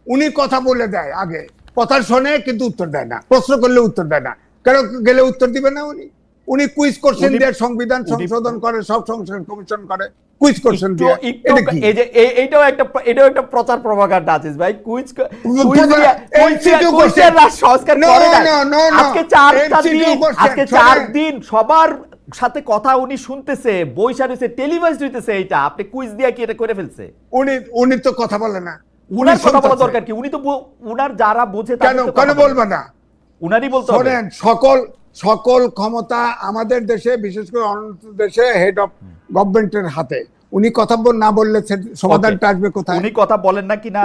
B: উনি কথা বলে দেয়, আগে কথা শুনে কিন্তু উত্তর দেয় না, প্রশ্ন করলে উত্তর দেয় না। কেন গেলে উত্তর দিবে না? উনি কুইজ কোশ্চেন দিয়ে সংবিধান সংশোধন করে, সব সংশোধন কমিশন করে, কুইজ কোশ্চেন দিয়ে।
A: এটাও একটা প্রচার প্রভাকাণ্ডা আছে ভাই। কুইজ সংস্কার করে না। আজকে 4 দিন সবার সাথে কথা উনি শুনতেছে, বইসা রয়েছে, টেলিভাইজ হইতেছে। এইটা আপনি কুইজ দিয়ে কি এটা করে ফেলছে?
B: উনি তো কথা বলে না।
A: উনার কথা বলা দরকার কি? উনি তো উনার যারা বোঝে
B: কেন বলবে না?
A: উনারই বলতে হবে।
B: সকল ক্ষমতা আমাদের দেশে, বিশেষ করে অন্যান্য দেশে হেড অফ গভর্নমেন্টের হাতে। উনি কথা না বললে সমাধানটা আসবে কোথায়?
A: উনি কথা বলেন না কিনা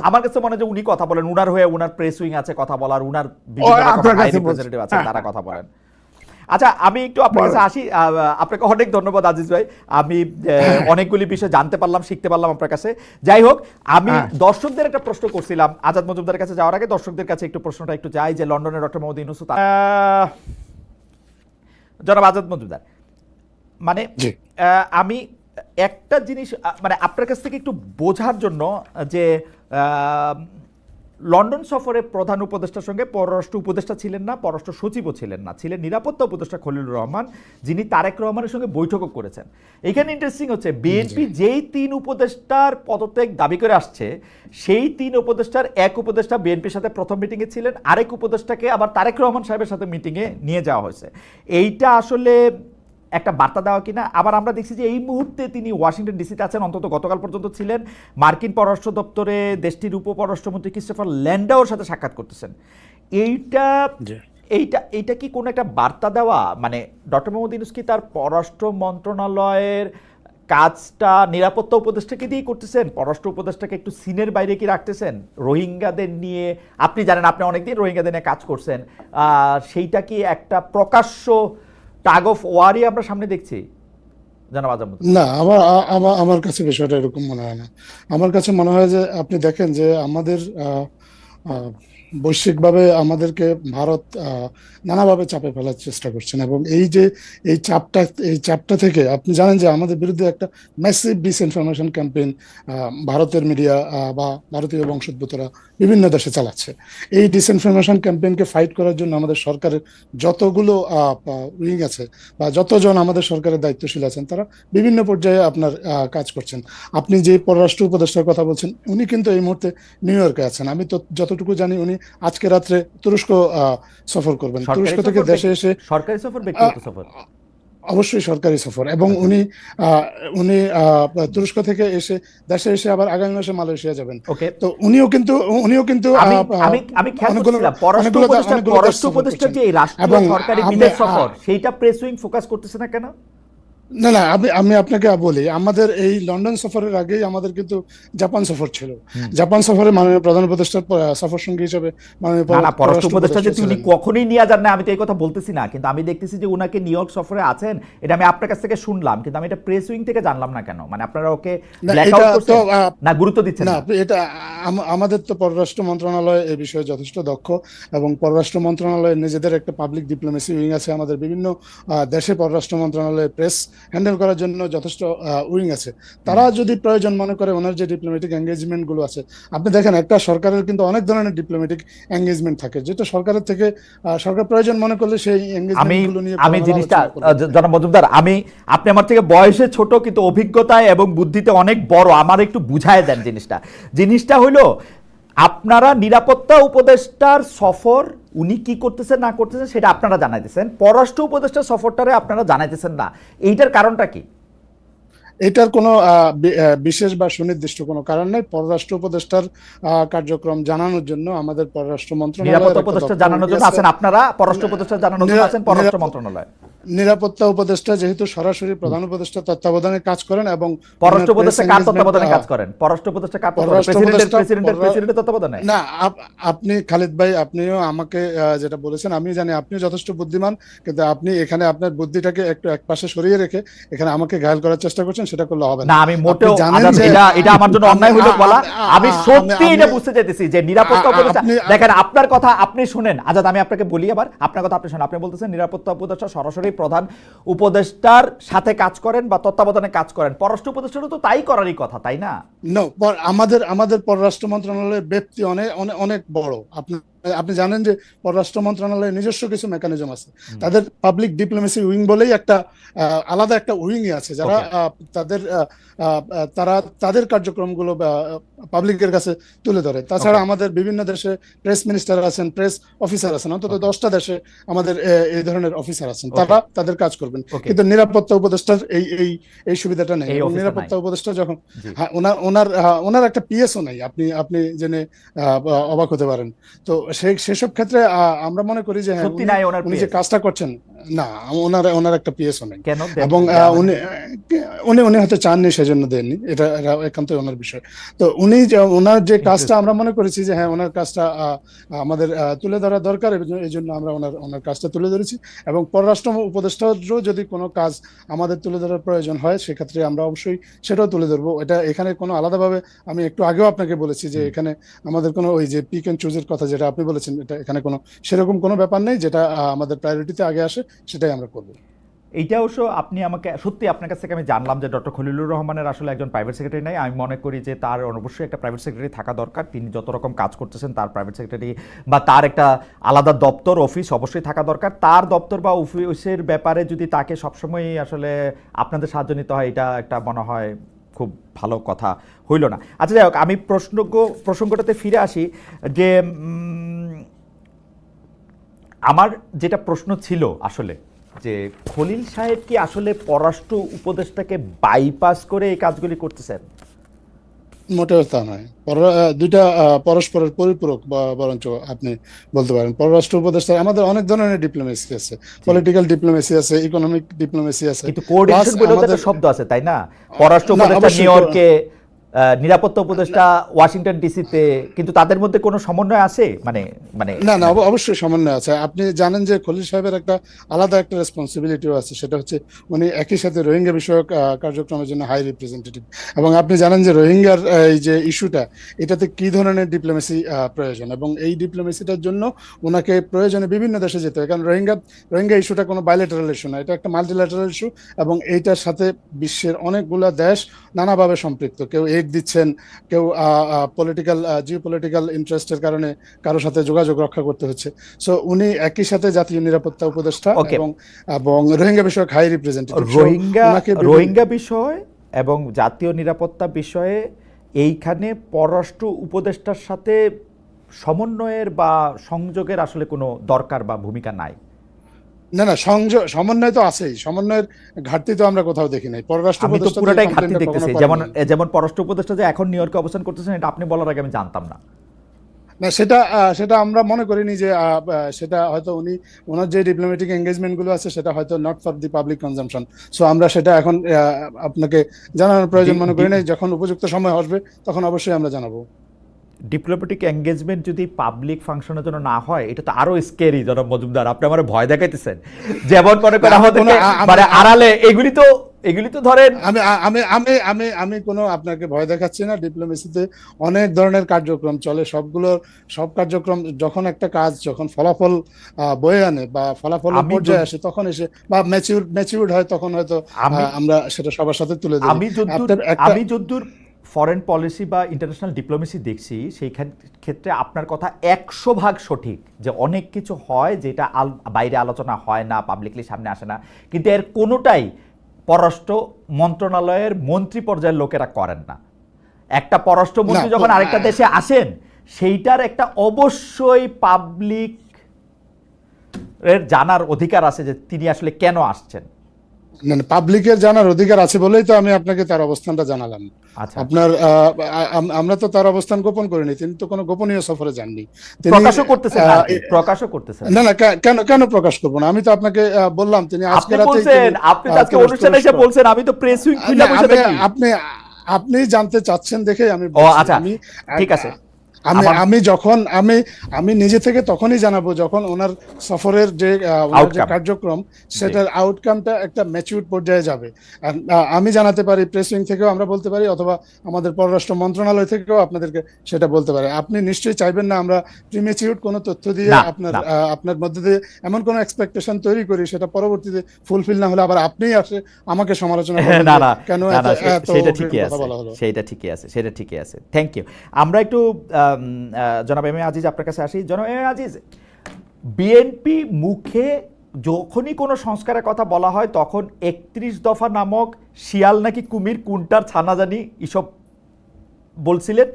A: আমার কাছে মনে হয় যে উনি কথা বলেন, উনার হয়ে উনার প্রেস উইং আছে কথা বলার, উনার রিপ্রেজেন্টেটিভ আছে, তারা কথা বলেন। আচ্ছা, আমি একটু আপনার কাছে আসি। আপনাকে অনেক ধন্যবাদ আজিজ ভাই, আমি অনেকগুলি বিষয় জানতে পারলাম, শিখতে পারলাম আপনার কাছে। যাই হোক, আমি দর্শকদের একটা প্রশ্ন করছিলাম আজাদ মজুমদারের কাছে যাওয়ার আগে, দর্শকদের কাছে একটু প্রশ্নটা একটু যাই যে লন্ডনের ডক্টর মোহাম্মদ ইউনূস, জনাব আজাদ মজুমদার, মানে আমি একটা জিনিস মানে আপনার কাছ থেকে একটু বোঝার জন্য, যে লন্ডন সফরে প্রধান উপদেষ্টার সঙ্গে পররাষ্ট্র উপদেষ্টা ছিলেন না, পররাষ্ট্র সচিবও ছিলেন না, ছিলেন নিরাপত্তা উপদেষ্টা খলিলুর রহমান, যিনি তারেক রহমানের সঙ্গে বৈঠকও করেছেন। এখানে ইন্টারেস্টিং হচ্ছে বিএনপি যেই 3 উপদেষ্টার পদত্যাগ দাবি করে আসছে, সেই 3 উপদেষ্টার এক উপদেষ্টা বিএনপির সাথে প্রথম মিটিংয়ে ছিলেন, আরেক উপদেষ্টাকে আবার তারেক রহমান সাহেবের সাথে মিটিংয়ে নিয়ে যাওয়া হয়েছে। এইটা আসলে একটা বার্তা দেওয়া কিনা? আবার আমরা দেখছি যে এই মুহূর্তে তিনি ওয়াশিংটন ডিসিতে আছেন, অন্তত গতকাল পর্যন্ত ছিলেন। মার্কিন পররাষ্ট্র দপ্তরে দেশটির উপপররাষ্ট্রমন্ত্রী ক্রিস্টোফার ল্যান্ডাওর সাথে সাক্ষাৎ করতেছেন। এইটা এইটা এইটা কি কোনো একটা বার্তা দেওয়া, মানে ডক্টর মোহাম্মদ ইউনূস কি তার পররাষ্ট্র মন্ত্রণালয়ের কাজটা নিরাপত্তা উপদেষ্টাকে দিয়ে করতেছেন? পররাষ্ট্র উপদেষ্টাকে একটু সিনের বাইরে কি রাখতেছেন? রোহিঙ্গাদের নিয়ে আপনি জানেন, আপনি অনেকদিন রোহিঙ্গাদের নিয়ে কাজ করছেন, সেইটা কি একটা প্রকাশ্য টাগ অফ ওয়ারই আমরা সামনে দেখছি জনাব আজহার?
C: না, আমার কাছে বিষয়টা এরকম মনে হয় না। আমার কাছে মনে হয় যে আপনি দেখেন যে আমাদের বৈশ্বিকভাবে আমাদেরকে ভারত নানাভাবে চাপে ফেলার চেষ্টা করছেন, এবং এই চাপটা থেকে আপনি জানেন যে আমাদের বিরুদ্ধে একটা ম্যাসিভ ডিসইনফরমেশন ক্যাম্পেইন ভারতের মিডিয়া বা ভারতীয় বংশোদ্ভূতরা বিভিন্ন দেশে চালাচ্ছে। এই ডিসইনফরমেশন ক্যাম্পেইনকে ফাইট করার জন্য আমাদের সরকারের যতগুলো উইং আছে বা যতজন আমাদের সরকারের দায়িত্বশীল আছেন, তারা বিভিন্ন পর্যায়ে আপনার কাজ করছেন। আপনি যে পররাষ্ট্র উপদেষ্টার কথা বলছেন, উনি কিন্তু এই মুহূর্তে নিউ ইয়র্কে আছেন। আমি তো যতটুকু জানি উনি আজকে রাত্রে তুরস্ক সফর করবেন। তুরস্ক থেকে দেশে এসে
A: সরকারি সফর, ব্যক্তিগত সফর?
C: অবশ্যই সরকারি সফর, এবং উনি তুরস্ক থেকে এসে দেশে এসে আবার আগামী মাসে মালয়েশিয়া যাবেন। তো উনিও কিন্তু
A: আমি খেয়াল করছিলাম পররাষ্ট্র উপদেষ্টা যে এই রাষ্ট্রীয় সরকারি বিদেশ সফর, সেইটা প্রেস উইং ফোকাস করতেছে না কেন?
C: না, আমি আপনাকে বলি, আমাদের এই লন্ডন সফরের আগেই আমাদের কিন্তু জাপান সফর ছিল। জাপান সফরে মাননীয় প্রধান উপদেষ্টার সফর সঙ্গী হিসেবে মাননীয়
A: পররাষ্ট্র উপদেষ্টা যে তিনি কখনোই নিয়ে যান না, আমি তো এই কথা বলতেছি না, কিন্তু আমি দেখতেছি যে উনাকে নিউ ইয়র্ক সফরে আছেন, এটা আমি আপনার কাছ থেকে শুনলাম, কিন্তু আমি এটা প্রেস উইং থেকে জানলাম না কেন? মানে আপনারা ওকে ব্ল্যাকআউট করছেন না, গুরুত্ব দিচ্ছেন না?
C: এটা আমাদের তো পররাষ্ট্র মন্ত্রণালয় এই বিষয়ে যথেষ্ট দক্ষ, এবং পররাষ্ট্র মন্ত্রণালয়ের নিজেদের একটা পাবলিক ডিপ্লোমেসি উইং আছে। আমাদের বিভিন্ন দেশে পররাষ্ট্র মন্ত্রণালয়ের প্রেস হ্যান্ডেল করার জন্য যথেষ্ট উইং আছে। তারা যদি প্রয়োজন মনে করে ওনার যে ডিপ্লোম্যাটিক এঙ্গেজমেন্ট গুলো আছে, আপনি দেখেন একটা সরকারের কিন্তু অনেক ধরনের ডিপ্লোম্যাটিক এঙ্গেজমেন্ট থাকে, যেটা সরকারের থেকে সরকার প্রয়োজন মনে করলে সেই এঙ্গেজমেন্ট গুলো নিয়ে
A: আমি জিনিসটা জনাব মজুমদার, আপনি আমার থেকে বয়সে ছোট কিন্তু অভিজ্ঞতায় এবং বুদ্ধিতে অনেক বড়, আমার একটু বুঝায় দেন জিনিসটা হলো আপনারা নিরাপত্তা উপদেষ্টার সফর উনি কি করতেছেন না করতেছেন সেটা আপনারা জানাইতেছেন, পররাষ্ট্র উপদেষ্টার সফরটারে আপনারা জানাইতেছেন না। এইটার কারণটা কি?
C: এটার কোনো বিশেষ বা সুনির্দিষ্ট কোনো কারণ নেই। পররাষ্ট্র উপদেষ্টার কার্যক্রম জানানোর জন্য আমাদের পররাষ্ট্র মন্ত্রণালয়,
A: নিরাপত্তা উপদেষ্টা জানানোর জন্য আছেন আপনারা, পররাষ্ট্র উপদেষ্টা জানানোর জন্য আছেন পররাষ্ট্র মন্ত্রণালয়।
C: নিরাপত্তা উপদেষ্টা যেহেতু সরাসরি প্রধান উপদেষ্টা তত্ত্বাবধানে কাজ করেন, এবং
A: পররাষ্ট্র উপদেষ্টা কার তত্ত্বাবধানে কাজ করেন? পররাষ্ট্র উপদেষ্টা কার প্রেসিডেন্টের তত্ত্বাবধানে?
C: না, আপনি খালিদ ভাই, আপনিও আমাকে যেটা বলেছেন, আমি জানি আপনিও যথেষ্ট বুদ্ধিমান, কিন্তু আপনি এখানে আপনার বুদ্ধিটাকে একটু একপাশে সরিয়ে রেখে এখানে আমাকে ঘায়াল করার চেষ্টা করছেন, সেটা করলে হবে
A: না। আমি মোটেও এটা আমার জন্য অন্যায় হলো বলা, আমি সত্যি এটা বুঝতে চাইতেছি যে নিরাপত্তা উপদেষ্টা, দেখেন আপনার কথা আপনি শুনেন আজাদ, আমি আপনাকে বলি আবার, আপনার কথা আপনি শুনেন। আপনি বলতেছেন নিরাপত্তা উপদেষ্টা সরাসরি প্রধান উপদেষ্টার সাথে কাজ করেন বা তত্ত্বাবধানে কাজ করেন, পররাষ্ট্র উপদেষ্টারও তো তাই করারই কথা, তাই না?
C: আমাদের পররাষ্ট্র মন্ত্রণালয়ের ব্যাপ্তি অনেক বড়। আপনি জানেন যে পররাষ্ট্র মন্ত্রণালয়ের নিজস্ব কিছু মেকানিজম আছে, তাদের পাবলিক ডিপ্লোমেসি উইং বলেই একটা আলাদা একটা উইংই আছে, যারা তাদের কার্যক্রমগুলো পাবলিকের কাছে তুলে ধরে। তাছাড়া আমাদের বিভিন্ন দেশে প্রেস মিনিস্টার আছেন, প্রেস অফিসার আছেন, অন্তত 10টা দেশে আমাদের এই ধরনের অফিসার আছেন, তারা তাদের কাজ করবেন। কিন্তু নিরাপত্তা উপদেষ্টার এই সুবিধাটা নেই। নিরাপত্তা উপদেষ্টা যখন ওনার একটা পিএসও নাই, আপনি জেনে অবাক হতে পারেন। তো সেসব ক্ষেত্রে আমরা মনে করি যে উনি যে কাজটা করছেন, না, ওনার একটা পিএসও নেই, এবং উনি হয়তো চাননি, সেজন্য দেননি, এটা একান্ত ওনার বিষয়। তো ওনার যে কাজটা আমরা মনে করেছি যে হ্যাঁ, ওনার কাজটা আমাদের তুলে ধরা দরকার, এই জন্য আমরা ওনার কাজটা তুলে ধরেছি। এবং পররাষ্ট্র উপদেষ্টারও যদি কোনো কাজ আমাদের তুলে ধরার প্রয়োজন হয়, সেক্ষেত্রে আমরা অবশ্যই সেটাও তুলে ধরবো। এটা এখানে কোনো আলাদাভাবে, আমি একটু আগেও আপনাকে বলেছি যে এখানে আমাদের কোনো ওই যে পিক এন্ড চুজের কথা যেটা আপনি বলেছেন, এটা এখানে কোনো সেরকম কোনো ব্যাপার নেই। যেটা আমাদের প্রায়োরিটিতে আগে আসে সেটাই আমরা করবো।
A: এইটা অবশ্য আপনি আমাকে সত্যি আপনার কাছ থেকে আমি জানলাম যে ডক্টর খলিলুর রহমানের আসলে একজন প্রাইভেট সেক্রেটারি নাই। আমি মনে করি যে তার অবশ্যই একটা প্রাইভেট সেক্রেটারি থাকা দরকার। তিনি যত রকম কাজ করতেছেন, তার প্রাইভেট সেক্রেটারি বা তার একটা আলাদা দপ্তর অফিস অবশ্যই থাকা দরকার। তার দপ্তর বা অফিসের ব্যাপারে যদি তাকে সবসময় আসলে আপনাদের সাহায্য নিতে হয়, এটা একটা মনে হয় খুব ভালো কথা হইল না। আচ্ছা, যাই হোক, আমি প্রসঙ্গটাতে ফিরে আসি যে আমার যেটা প্রশ্ন ছিল আসলে যে খলিল সাহেব কি আসলে পররাষ্ট্র উপদেষ্টাকে বাইপাস করে এই কাজগুলি করতেছেন?
C: মোটেও তা নয়। দুইটা পরস্পরের পরিপূরক বরঞ্চ আপনি বলতে পারেন। পররাষ্ট্র উপদেষ্টা আমাদের অনেক ধরনের ডিপ্লোমেসি আছে, পলিটিক্যাল ডিপ্লোমেসি আছে, ইকোনমিক ডিপ্লোমেসি আছে,
A: কিন্তু কোঅর্ডিনেশন বলে তো একটা শব্দ আছে, তাই না? পররাষ্ট্র উপদেষ্টা নিউ ইয়র্কে, নিরাপত্তা উপদেষ্টা ওয়াশিংটন ডিসিতে, কিন্তু তাদের মধ্যে কোনো সমন্বয় আছে? মানে মানে
C: না, অবশ্যই সমন্বয় আছে। আপনি জানেন যে খলিল সাহেবের একটা আলাদা একটা রেসপন্সিবিলিটিও আছে, সেটা হচ্ছে উনি একই সাথে রোহিঙ্গা বিষয়ক কার্যক্রমের জন্য হাই রিপ্রেজেন্টেটিভ। এবং আপনি জানেন যে রোহিঙ্গার এই যে ইস্যুটা, এটাতে কি ধরনের ডিপ্লোমেসি প্রয়োজন, এবং এই ডিপ্লোমেসিটার জন্য ওনাকে প্রয়োজনে বিভিন্ন দেশে যেতে হয়। কারণ রোহিঙ্গা ইস্যুটা কোনো বাইলেটারাল ইস্যু না, এটা একটা মাল্টিল্যাটারাল ইস্যু, এবং এইটার সাথে বিশ্বের অনেকগুলো দেশ নানাভাবে সম্পৃক্ত। কেউ দিচ্ছেন, কেউ পলিটিক্যাল জিওপলিটিক্যাল ইন্টারেস্টের কারণে কারো সাথে যোগাযোগ রক্ষা করতে হচ্ছে। সো উনি একই সাথে জাতীয় নিরাপত্তা উপদেষ্টা এবং রোহিঙ্গা বিষয়ক হাই রিপ্রেজেন্টেটিভ।
A: রোহিঙ্গা বিষয় এবং জাতীয় নিরাপত্তা বিষয়ে এইখানে পররাষ্ট্র উপদেষ্টার সাথে সমন্বয়ের বা সংযোগের আসলে কোনো দরকার বা ভূমিকা নাই।
C: না, সমন্বয় তো আছেই। সমন্বয়ের ঘাটতি তো আমরা কোথাও দেখি নাই। পররাষ্ট্র উপদেষ্টা
A: পুরোটাই ঘাটতি দেখতেছি। যেমন পররাষ্ট্র উপদেষ্টা যে এখন নিউ ইয়র্কে অবস্থান করতেছেন, এটা আপনি বলার আগে আমি জানতাম না।
C: না, সেটা আমরা মনে করিনি যে সেটা হয়তো ওনার যে ডিপ্লোম্যাটিক এঙ্গেজমেন্ট গুলো আছে সেটা হয়তো not for the public consumption. So আমরা সেটা এখন আপনাকে জানানোর প্রয়োজন মনে করি নাই। যখন উপযুক্ত সময় আসবে তখন অবশ্যই আমরা জানাবো।
A: ডিপ্লোম্যাটিক এঙ্গেজমেন্ট যদি পাবলিক ফাংশনের জন্য না হয়, এটা তো আরো স্কেরি। জনাব মজুমদার, আপনি আমার ভয় দেখাইতেছেন। যেমন মনে করেন আমাদের মানে আড়ালে এগুলি তো ধরেন,
C: আমি কোনো আপনাকে ভয় দেখাচ্ছি না। ডিপ্লোমেসিতে অনেক ধরনের কার্যক্রম চলে, সব কার্যক্রম যখন একটা কাজ যখন ফলাফল বয়ে আনে বা ফলাফল পর্যায়ে আসে, তখন এসে বা ম্যাচিউরড হয়, তখন হয়তো আমরা সেটা সবার সাথে তুলে দিই।
A: আমি যদ্দূর ফরেন পলিসি বা ইন্টারন্যাশনাল ডিপ্লোমেসি দেখছি, সেই ক্ষেত্রে আপনার কথা 100% সঠিক যে অনেক কিছু হয় যেটা বাইরে আলোচনা হয় না, পাবলিকলি সামনে আসে না, কিন্তু এর কোনোটাই পররাষ্ট্র মন্ত্রণালয়ের মন্ত্রী পর্যায়ের লোকেরা করেন না। একটা পররাষ্ট্রমন্ত্রী যখন আরেকটা দেশে আসেন, সেইটার একটা অবশ্যই পাবলিক এর জানার অধিকার আছে যে তিনি আসলে কেন আসছেন।
C: পাবলিকের জানার অধিকার আছে বলেই তো আমি আপনাকে তার অবস্থানটা জানালাম। আপনার আমরা তো তার অবস্থান গোপন করিনি। তিনি তো কোনো গোপনীয় সফরে যাননি,
A: প্রকাশও করতেছেন। না,
C: কেন প্রকাশ করব না? আমি তো আপনাকে বললাম তিনি আজকে রাতে
A: আপনি আজকে অনুষ্ঠানে এসে বলছেন, আমি তো প্রেস উইং খুলে বসে থাকি।
C: আপনি জানতে চাচ্ছেন দেখে আমি
A: আচ্ছা, ঠিক আছে।
C: আমি নিজে থেকে তখনই জানাবো যখন ওনার সফরের যে কার্যক্রম, সেটার আউটকামটা একটা ম্যাচিউর পর্যায়ে যাবে। আমি জানাতে পারি, প্রেস উইং থেকেও আমরা বলতে পারি, অথবা আমাদের পররাষ্ট্র মন্ত্রণালয় থেকেও আপনাদেরকে সেটা বলতে পারে। আপনি নিশ্চয়ই চাইবেন না আমরা প্রিমেচিউর কোনো তথ্য দিয়ে আপনার মধ্যে দিয়ে এমন কোনো এক্সপেকটেশন তৈরি করি, সেটা পরবর্তীতে ফুলফিল না হলে আবার আপনিই আসে আমাকে সমালোচনা করেন কেন
A: সেটা ঠিকই আছে। Thank you. আমরা একটু জনাব এম এ আজিজ আপনার কাছে আসি। জনাব এম এ আজিজ, বিএনপি মুখে যখনই কোনো সংস্কারের কথা বলা হয় তখন 31 দফা নামক শিয়াল নাকি কুমির কোনটার ছানা জানি এসব বলছিলেন,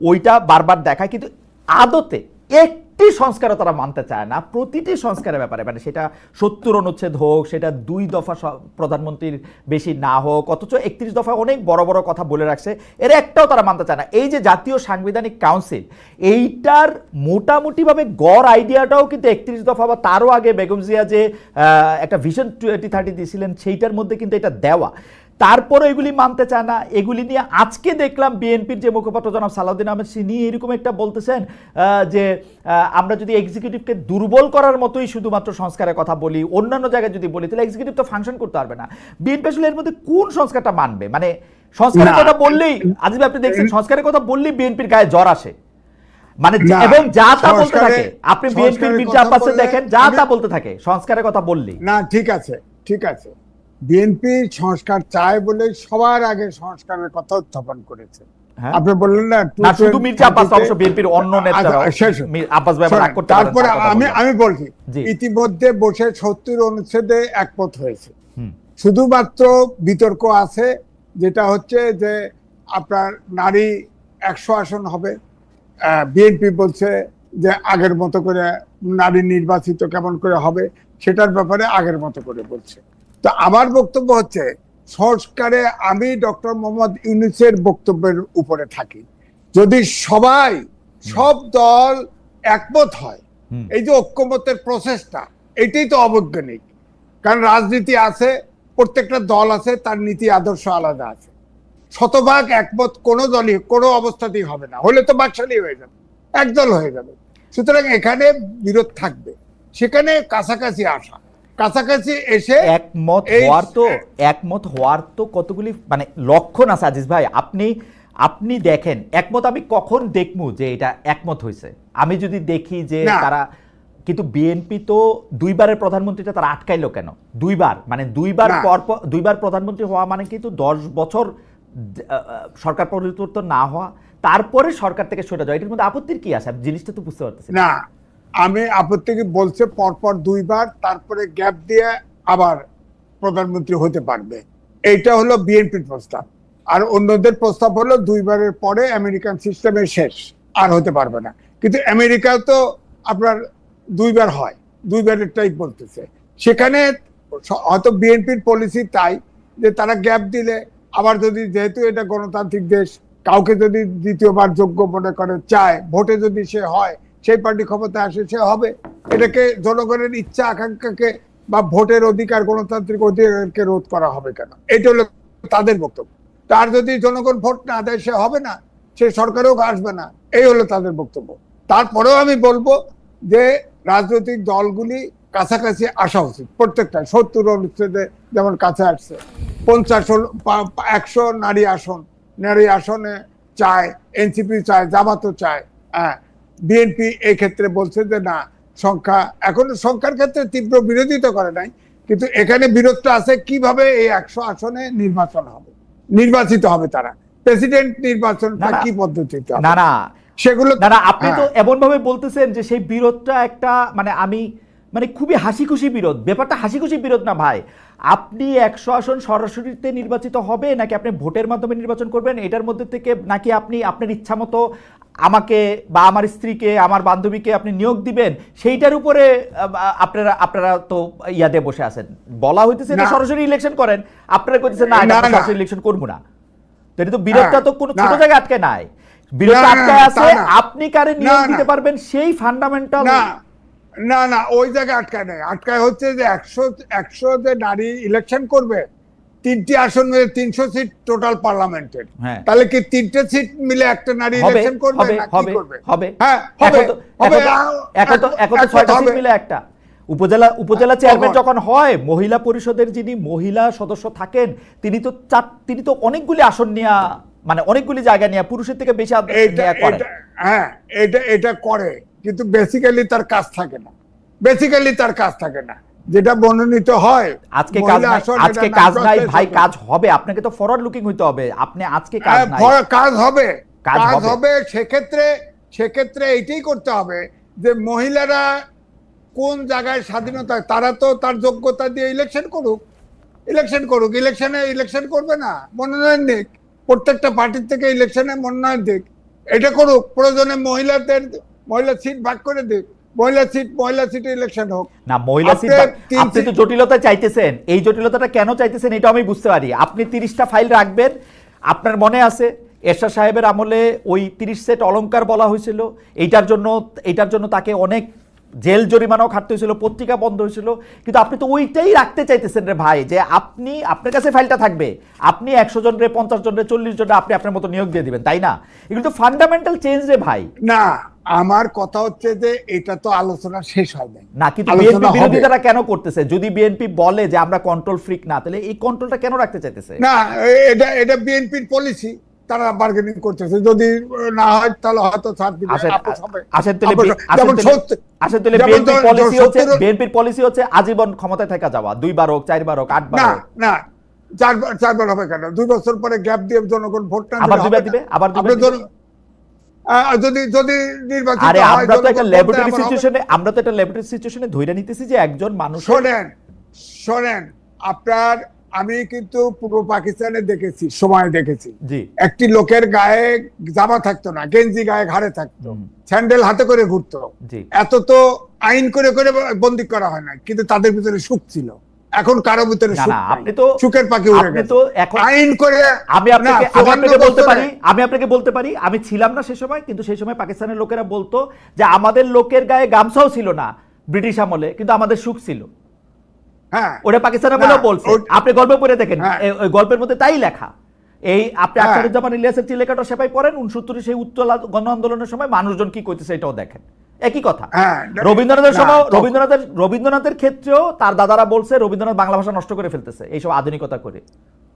A: ওইটা বারবার দেখায়, কিন্তু আদতে একটি সংস্কারও তারা মানতে চায় না। প্রতিটি সংস্কারের ব্যাপারে, মানে সেটা 70 অনুচ্ছেদ হোক, সেটা 2 দফা প্রধানমন্ত্রীর বেশি না হোক, অথচ 31 দফা অনেক বড় বড় কথা বলে রাখছে, এর একটাও তারা মানতে চায় না। এই যে জাতীয় সাংবিধানিক কাউন্সিল, এইটার মোটামুটিভাবে গড় আইডিয়াটাও কিন্তু 31 দফা বা তারও আগে বেগম জিয়া যে একটা ভিশন 2030 দিয়েছিলেন, সেইটার মধ্যে কিন্তু এটা দেওয়া। তারপরে এগুলি মানতে চায় না। এগুলি নিয়ে আজকে দেখলাম বিএনপির যে মুখপাত্র জনাব সালাউদ্দিন আহমেদ তিনি এরকম একটা বলতেছেন যে আমরা যদি এক্সিকিউটিভকে দুর্বল করার মতোই শুধুমাত্র সংস্কারের কথা বলি, অন্যান্য জায়গায় যদি বলি, তাহলে এক্সিকিউটিভ তো ফাংশন করতে পারবে না। বিএনপি আসলে এর মধ্যে কোন সংস্কারটা মানবে? মানে সংস্কারের কথা বললেই, আজ আপনি দেখছেন সংস্কারের কথা বললেই বিএনপির গায়ে জ্বর আসে, মানে, এবং যা তা বলতে থাকে। আপনি বিএনপির মির্জা আব্বাসে দেখেন, যা তা বলতে থাকে সংস্কারের কথা বললেই।
B: না, ঠিক আছে। বিএনপি সংস্কার চায় বলে সবার আগে সংস্কারের কথা উত্থাপন করেছে। আপনি বললেন না
A: শুধু মির্জা আব্বাস, অবশ্য বিএনপির অন্য নেতারাও আব্বাস ভাই রাগ করতে পারেন।
B: তারপরে আমি বলছি, ইতিমধ্যে বসে 70 অনুচ্ছেদে একমত হয়েছে। শুধুমাত্র বিতর্ক আছে, যেটা হচ্ছে যে আপনার নারী 100 আসন হবে। বিএনপি বলছে যে আগের মতো করে নারী নির্বাচিত কেমন করে হবে সেটার ব্যাপারে আগের মতো করে বলছে। তো আমার বক্তব্য হচ্ছে, সংস্কারে আমি ডক্টর মোহাম্মদ ইউনূসের বক্তব্যের উপরে থাকি। যদি সব দল একমত হয়, এই যে ঐক্যমতের প্রসেসটা, এটাই তো অবৈজ্ঞানিক। কারণ রাজনীতি আছে, প্রত্যেকটা দল আছে, তার নীতি আদর্শ আলাদা আছে। শতভাগ একমত কোনো দলই কোনো অবস্থাতেই হবে না, হলে তো বাকশালী হয়ে যাবে, একদল হয়ে যাবে। সুতরাং এখানে বিরোধ থাকবে, সেখানে কাছাকাছি আসা, কাছাকাছি এসে
A: একমত হওয়ার তো কতগুলি মানে লক্ষণ আছে আজিজ ভাই। আপনি দেখেন, একমত আমি কখন দেখবো যে এটা একমত হয়েছে? আমি যদি দেখি যে তারা, কিন্তু বিএনপি তো দুইবারের প্রধানমন্ত্রীটা তারা আটকাইলো কেন? দুইবার প্রধানমন্ত্রী হওয়া মানে কিন্তু 10 বছর সরকার পরিবর্তন না হওয়া, তারপরে সরকার থেকে সরে যাওয়া, এটার মধ্যে আপত্তির কি আছে? জিনিসটা তো বুঝতে পারতেছি
B: না। আমি আপত্তি কি বলছে, পরপর দুইবার, তারপরে গ্যাপ দিয়ে আবার প্রধানমন্ত্রী হতে পারবে, এইটা হলো বিএনপির প্রস্তাব। আর অন্যদের প্রস্তাব হলো দুইবারের পরে আমেরিকান সিস্টেমের শেষ, আর হতে পারবে না। কিন্তু আমেরিকা তো আপনার দুইবার হয়, দুইবারেরটাই বলতেছে। সেখানে হয়তো বিএনপির পলিসি তাই যে তারা গ্যাপ দিলে আবার যদি, যেহেতু এটা গণতান্ত্রিক দেশ, কাউকে যদি দ্বিতীয়বার যোগ্য মনে করে চায়, ভোটে যদি সে হয়, সেই পার্টি ক্ষমতায় আসে, সে হবে। এটাকে জনগণের ইচ্ছা আকাঙ্ক্ষাকে বা ভোটের অধিকার, গণতান্ত্রিক অধিকারকে রোধ করা হবে কেন? এটা হলো তাদের বক্তব্য। তার যদি জনগণ ভোট না দেয়, সে হবে না, সে সরকারেও আসবে না, এই হলো তাদের বক্তব্য। তারপরেও আমি বলবো যে রাজনৈতিক দলগুলি কাছাকাছি আসা উচিত, প্রত্যেকটা 70 অনুচ্ছেদে যেমন কাছে আসছে, 100 নারী আসনে চায়, এনসিপি চায়, জামাতও চায়। বিএনপি এই ক্ষেত্রে বলছে যে না, সংখ্যা, এখন সংখ্যার ক্ষেত্রে তীব্র বিরোধিতা করে নাই, কিন্তু এখানে বিরোধটা আছে কিভাবে এই 100 আসনে নির্বাচিত হবে তারা, প্রেসিডেন্ট নির্বাচনটা কি পদ্ধতিতে হবে।
A: না
B: সেগুলো
A: আপনি তো এমন ভাবে বলতেছেন যে সেই বিরোধটা একটা মানে খুবই হাসি খুশি বিরোধ। ব্যাপারটা হাসি খুশি বিরোধ না ভাই। আপনি 100 আসন সরাসরিতে নির্বাচিত হবে, নাকি আপনি ভোটের মাধ্যমে নির্বাচন করবেন, এটার মধ্যে থেকে, নাকি আপনি আপনার ইচ্ছা মতো আমাকে বা আমার স্ত্রীকে, আমার বান্ধবীকে আপনি নিয়োগ দিবেন, সেইটার উপরে আপনারা তো ইয়াদে বসে আছেন। বলা হইতেছে যে সরাসরি ইলেকশন করেন, আপনারা কইতেছেন না সরাসরি ইলেকশন করবো না। তো এটা তো বিরোধটা তো কোনো ছোট জায়গায় আটকে নাই, বিরোধটা আটকে আছে আপনি কারে নিয়োগ দিতে পারবেন সেই ফান্ডামেন্টাল।
B: না ওই জায়গায় আটকায় নাই, আটকায় হচ্ছে যে 100 যে নারী ইলেকশন করবে, 3টি আসন মিলে 300 সিট টোটাল পার্লামেন্টের, তাহলে কি 3টে সিট মিলে একটা নারী ইলেকশন করবে না কি করবে? হ্যাঁ হবে।
A: এখন তো 6টা সিট মিলে একটা উপজেলা চেয়ারম্যান যখন হয়, মহিলা পরিষদের যিনি মহিলা সদস্য থাকেন, তিনি তো অনেকগুলি আসন নিয়ে, মানে অনেকগুলি জায়গা নিয়ে পুরুষের থেকে বেশি করেন।
B: হ্যাঁ, এটা করে, কিন্তু বেসিক্যালি তার কাজ থাকে না, যেটা মনোনীত হয়।
A: আজকে কাজ নাই ভাই, কাজ হবে। আপনাকে তো ফরওয়ার্ড লুকিং হইতে হবে। আপনি আজকে
B: কাজ হবে। সেক্ষেত্রে এইটাই করতে হবে যে মহিলারা কোন জায়গায় স্বাধীনতা, তারা তো তার যোগ্যতা দিয়ে ইলেকশন করুক, ইলেকশন করবে না, মনোনয়ন দিক, প্রত্যেকটা পার্টির থেকে ইলেকশনে মনোনয়ন দিক, এটা করুক। প্রয়োজনে মহিলা সিট ভাগ করে দিক, মহিলা সিটে ইলেকশন হোক।
A: না, মহিলা সিট আপনি তো জটিলতা চাইতেছেন, এই জটিলতাটা কেন চাইতেছেন এটা আমি বুঝতে পারি। আপনি 30টা ফাইল রাখবেন, আপনার মনে আছে এরশাদ সাহেবের আমলে ওই 30 সেট অলংকার বলা হয়েছিল, এইটার জন্য তাকে অনেক জেল জরিমানাও খাটতে হয়েছিল, পত্রিকা বন্ধ হয়েছিল, কিন্তু আপনি তো ওইটাই রাখতে চাইতেছেন রে ভাই, যে আপনার কাছে ফাইলটা থাকবে, আপনি 100 জনরে, 50 জনরে, 40 জনরে আপনি আপনার মতো নিয়োগ দিয়ে দিবেন, তাই না? এগুলো তো ফান্ডামেন্টাল চেঞ্জ রে ভাই।
B: না, আমার কথা হচ্ছে যে এটা তো আলোচনা শেষ হয় নাই
A: না, কিন্তু বিএনপি বিরোধীরা কেন করতেছে? যদি বিএনপি বলে যে আমরা কন্ট্রোল ফ্রিক না, তাহলে এই কন্ট্রোলটা কেন রাখতে চাইতেছে?
B: না, এটা বিএনপির পলিসি, তারা বার্গেনিং করতেছে, যদি না হয় তাহলে হয়তো ছাড় দিবে, আপস হবে।
A: বিএনপির পলিসি হচ্ছে আজীবন ক্ষমতায় থাকা যাওয়া, 2 বার হোক, 4 বার হোক, 8 বার হোক।
B: না, 4 বার হবে কেন? 2 বছর পরে গ্যাপ দিয়ে জনগণ ভোট না
A: আবার দিবে
B: যদি নির্বাচিত হয়।
A: আমরা তো একটা ল্যাবরেটরি সিচুয়েশনে ধইরা নিতেছি যে একজন মানুষ।
B: শোনেন, আপনার আমি কিন্তু পূর্ব পাকিস্তানে দেখেছি, সময় দেখেছি,
A: জি
B: একটি লোকের গায়ে জামা থাকতো না, গেঞ্জি গায়ে ঘাড়ে থাকতো, স্যান্ডেল হাতে করে ঘুরতো।
A: জি
B: এত তো আইন করে করে বন্দি করা হয় না, কিন্তু তাদের ভিতরে সুখ ছিল। এখন কারো ভিতরে
A: না
B: সুখ
A: না,
B: নাই,
A: আপনি তো
B: সুখের পাখি উড়ে
A: আপনি
B: গেছে।
A: তো এখন
B: আইন করে
A: আমি আপনাকে
B: না,
A: আমি আপনাকে
B: 54
A: বলতে
B: বছরে-
A: পারি, আমি আপনাকে বলতে পারি, আমি ছিলাম না সে সময়, কিন্তু সেই সময় পাকিস্তানের লোকেরা বলতো যে আমাদের লোকের গায়ে গামছাও ছিল না ব্রিটিশ আমলে, কিন্তু আমাদের সুখ ছিল।
B: হ্যাঁ,
A: ওটা পাকিস্তানের
B: না,
A: বলেও বলছে, আপনি গল্প পড়ে দেখেন,
B: হ্যাঁ।
A: ওই গল্পের মধ্যে তাই লেখা। এই আপনি
B: হ্যাঁ।
A: আখতারুজ্জামান ইলিয়াসের চিলেকাটা সেপাই পড়েন 69 সেই উত্তর গণ আন্দোলনের সময় মানুষজন কি করতেছে এটাও দেখেন, একই কথা।
B: হ্যাঁ,
A: রবীন্দ্রনাথের
B: না,
A: সময়
B: তখন-
A: রবীন্দ্রনাথের ক্ষেত্রেও তার দাদারা বলছে রবীন্দ্রনাথ বাংলা ভাষা নষ্ট করে ফেলতেছে এইসব আধুনিকতা করে।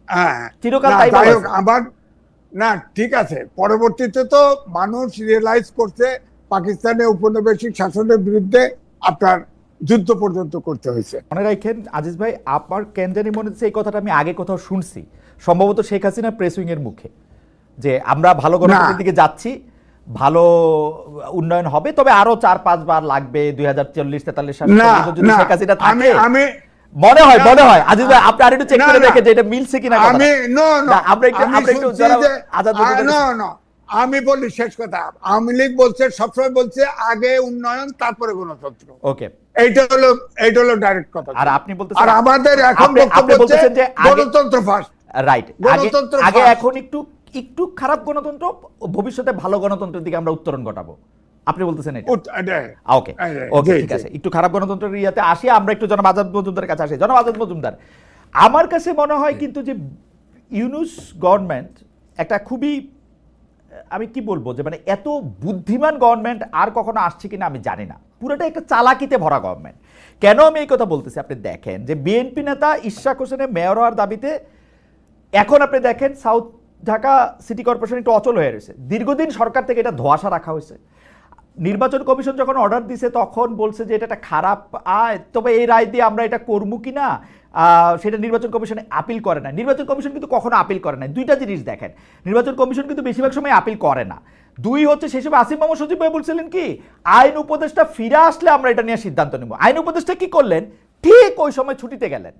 B: হ্যাঁ,
A: চিরকাল
B: না,
A: তাই
B: যাই
A: বলা
B: হোক,
A: আছে।
B: আবার না, ঠিক আছে, পরবর্তীতে তো মানুষ রিয়েলাইজ করছে পাকিস্তানের উপনিবেশিক শাসনের বিরুদ্ধে আপনার যুদ্ধ পর্যন্ত করতে হয়েছে।
A: মনে রাখেন আজিজ ভাই, আপনার কেন জানি মনে হচ্ছে এই কথাটা আমি আগে কোথাও শুনছি, সম্ভবত শেখ হাসিনা প্রেসউইং এর মুখে, যে আমরা ভালো গণতন্ত্রের দিকে যাচ্ছি, ভালো উন্নয়ন হবে, তবে আরো 4-5 বার লাগবে 2040-43 সাল
B: না,
A: পর্যন্ত যদি
B: না,
A: শেখ হাসিনা
B: আমি
A: থাকে।
B: আমি
A: মনে হয়
B: না,
A: আজিজ ভাই, আপনি আরেকটু চেক
B: না,
A: করে
B: না,
A: দেখেন যে এটা মিলছে কিনা কথাটা।
B: আমি নো নো
A: না, আমরা একটু
B: শুনছি
A: যারা
B: যে
A: আজাদ মজুমদার-
B: নো নো আমি বলি শেষ কথা, আওয়ামী লীগ বলছে, সবসময় বলছে আগে উন্নয়ন তারপরে গণতন্ত্র।
A: ওকে,
B: এইটা হলো ডাইরেক্ট কথা।
A: আর আপনি বলতেছেন,
B: আর আমাদের এখন
A: আপনি
B: বক্তব্য
A: বলতেছেন যে
B: হচ্ছে গণতন্ত্র ফার্স্ট।
A: রাইট,
B: গণতন্ত্র
A: আগে
B: first।
A: এখন একটু খারাপ গণতন্ত্র, ভবিষ্যতে ভালো গণতন্ত্রের দিকে আমরা উত্তরণ ঘটাবো, আপনি বলতেছেন এটা? ওকে ওকে, ঠিক আছে, একটু খারাপ গণতন্ত্রের ইয়াতে আসি আমরা, একটু জনাব আজাদ মজুমদারের কাছে আসি। জনাব আজাদ মজুমদার, আমার কাছে মনে হয় কিন্তু যে ইউনূস গভর্নমেন্ট একটা খুবই, আমি কি বলবো, যে মানে এত বুদ্ধিমান গভর্নমেন্ট আর কখনো আসছে কিনা আমি জানি না, পুরোটা একটা চালাকিতে ভরা গভর্নমেন্ট। কেন আমি এই কথা বলতেছি, আপনি দেখেন যে বিএনপি নেতা ইশরাক হোসেনের মেয়র হওয়ার দাবিতে এখন আপনি দেখেন সাউথ ঢাকা সিটি কর্পোরেশন একটু অচল হয়ে রয়েছে, দীর্ঘদিন সরকার থেকে এটা ধোঁয়াশা রাখা হয়েছে। নির্বাচন কমিশন যখন অর্ডার দিছে তখন বলছে যে এটা একটা খারাপ আয়, তবে এই রায় দিয়ে আমরা এটা করবো কিনা সেটা নির্বাচন কমিশনে আপিল করে না। নির্বাচন কমিশন কিন্তু কখনো আপিল করে না। দুইটা জিনিস দেখেন, নির্বাচন কমিশন কিন্তু বেশিরভাগ সময় আপিল করে না। দুই হচ্ছে, সেই সময় আসিফ মাহমুদ সজীব ভাই বলছিলেন কি, আইন উপদেষ্টা ফিরে আসলে আমরা এটা নিয়ে সিদ্ধান্ত নেব। আইন উপদেষ্টা কি করলেন, ঠিক ওই সময় ছুটিতে গেলেন,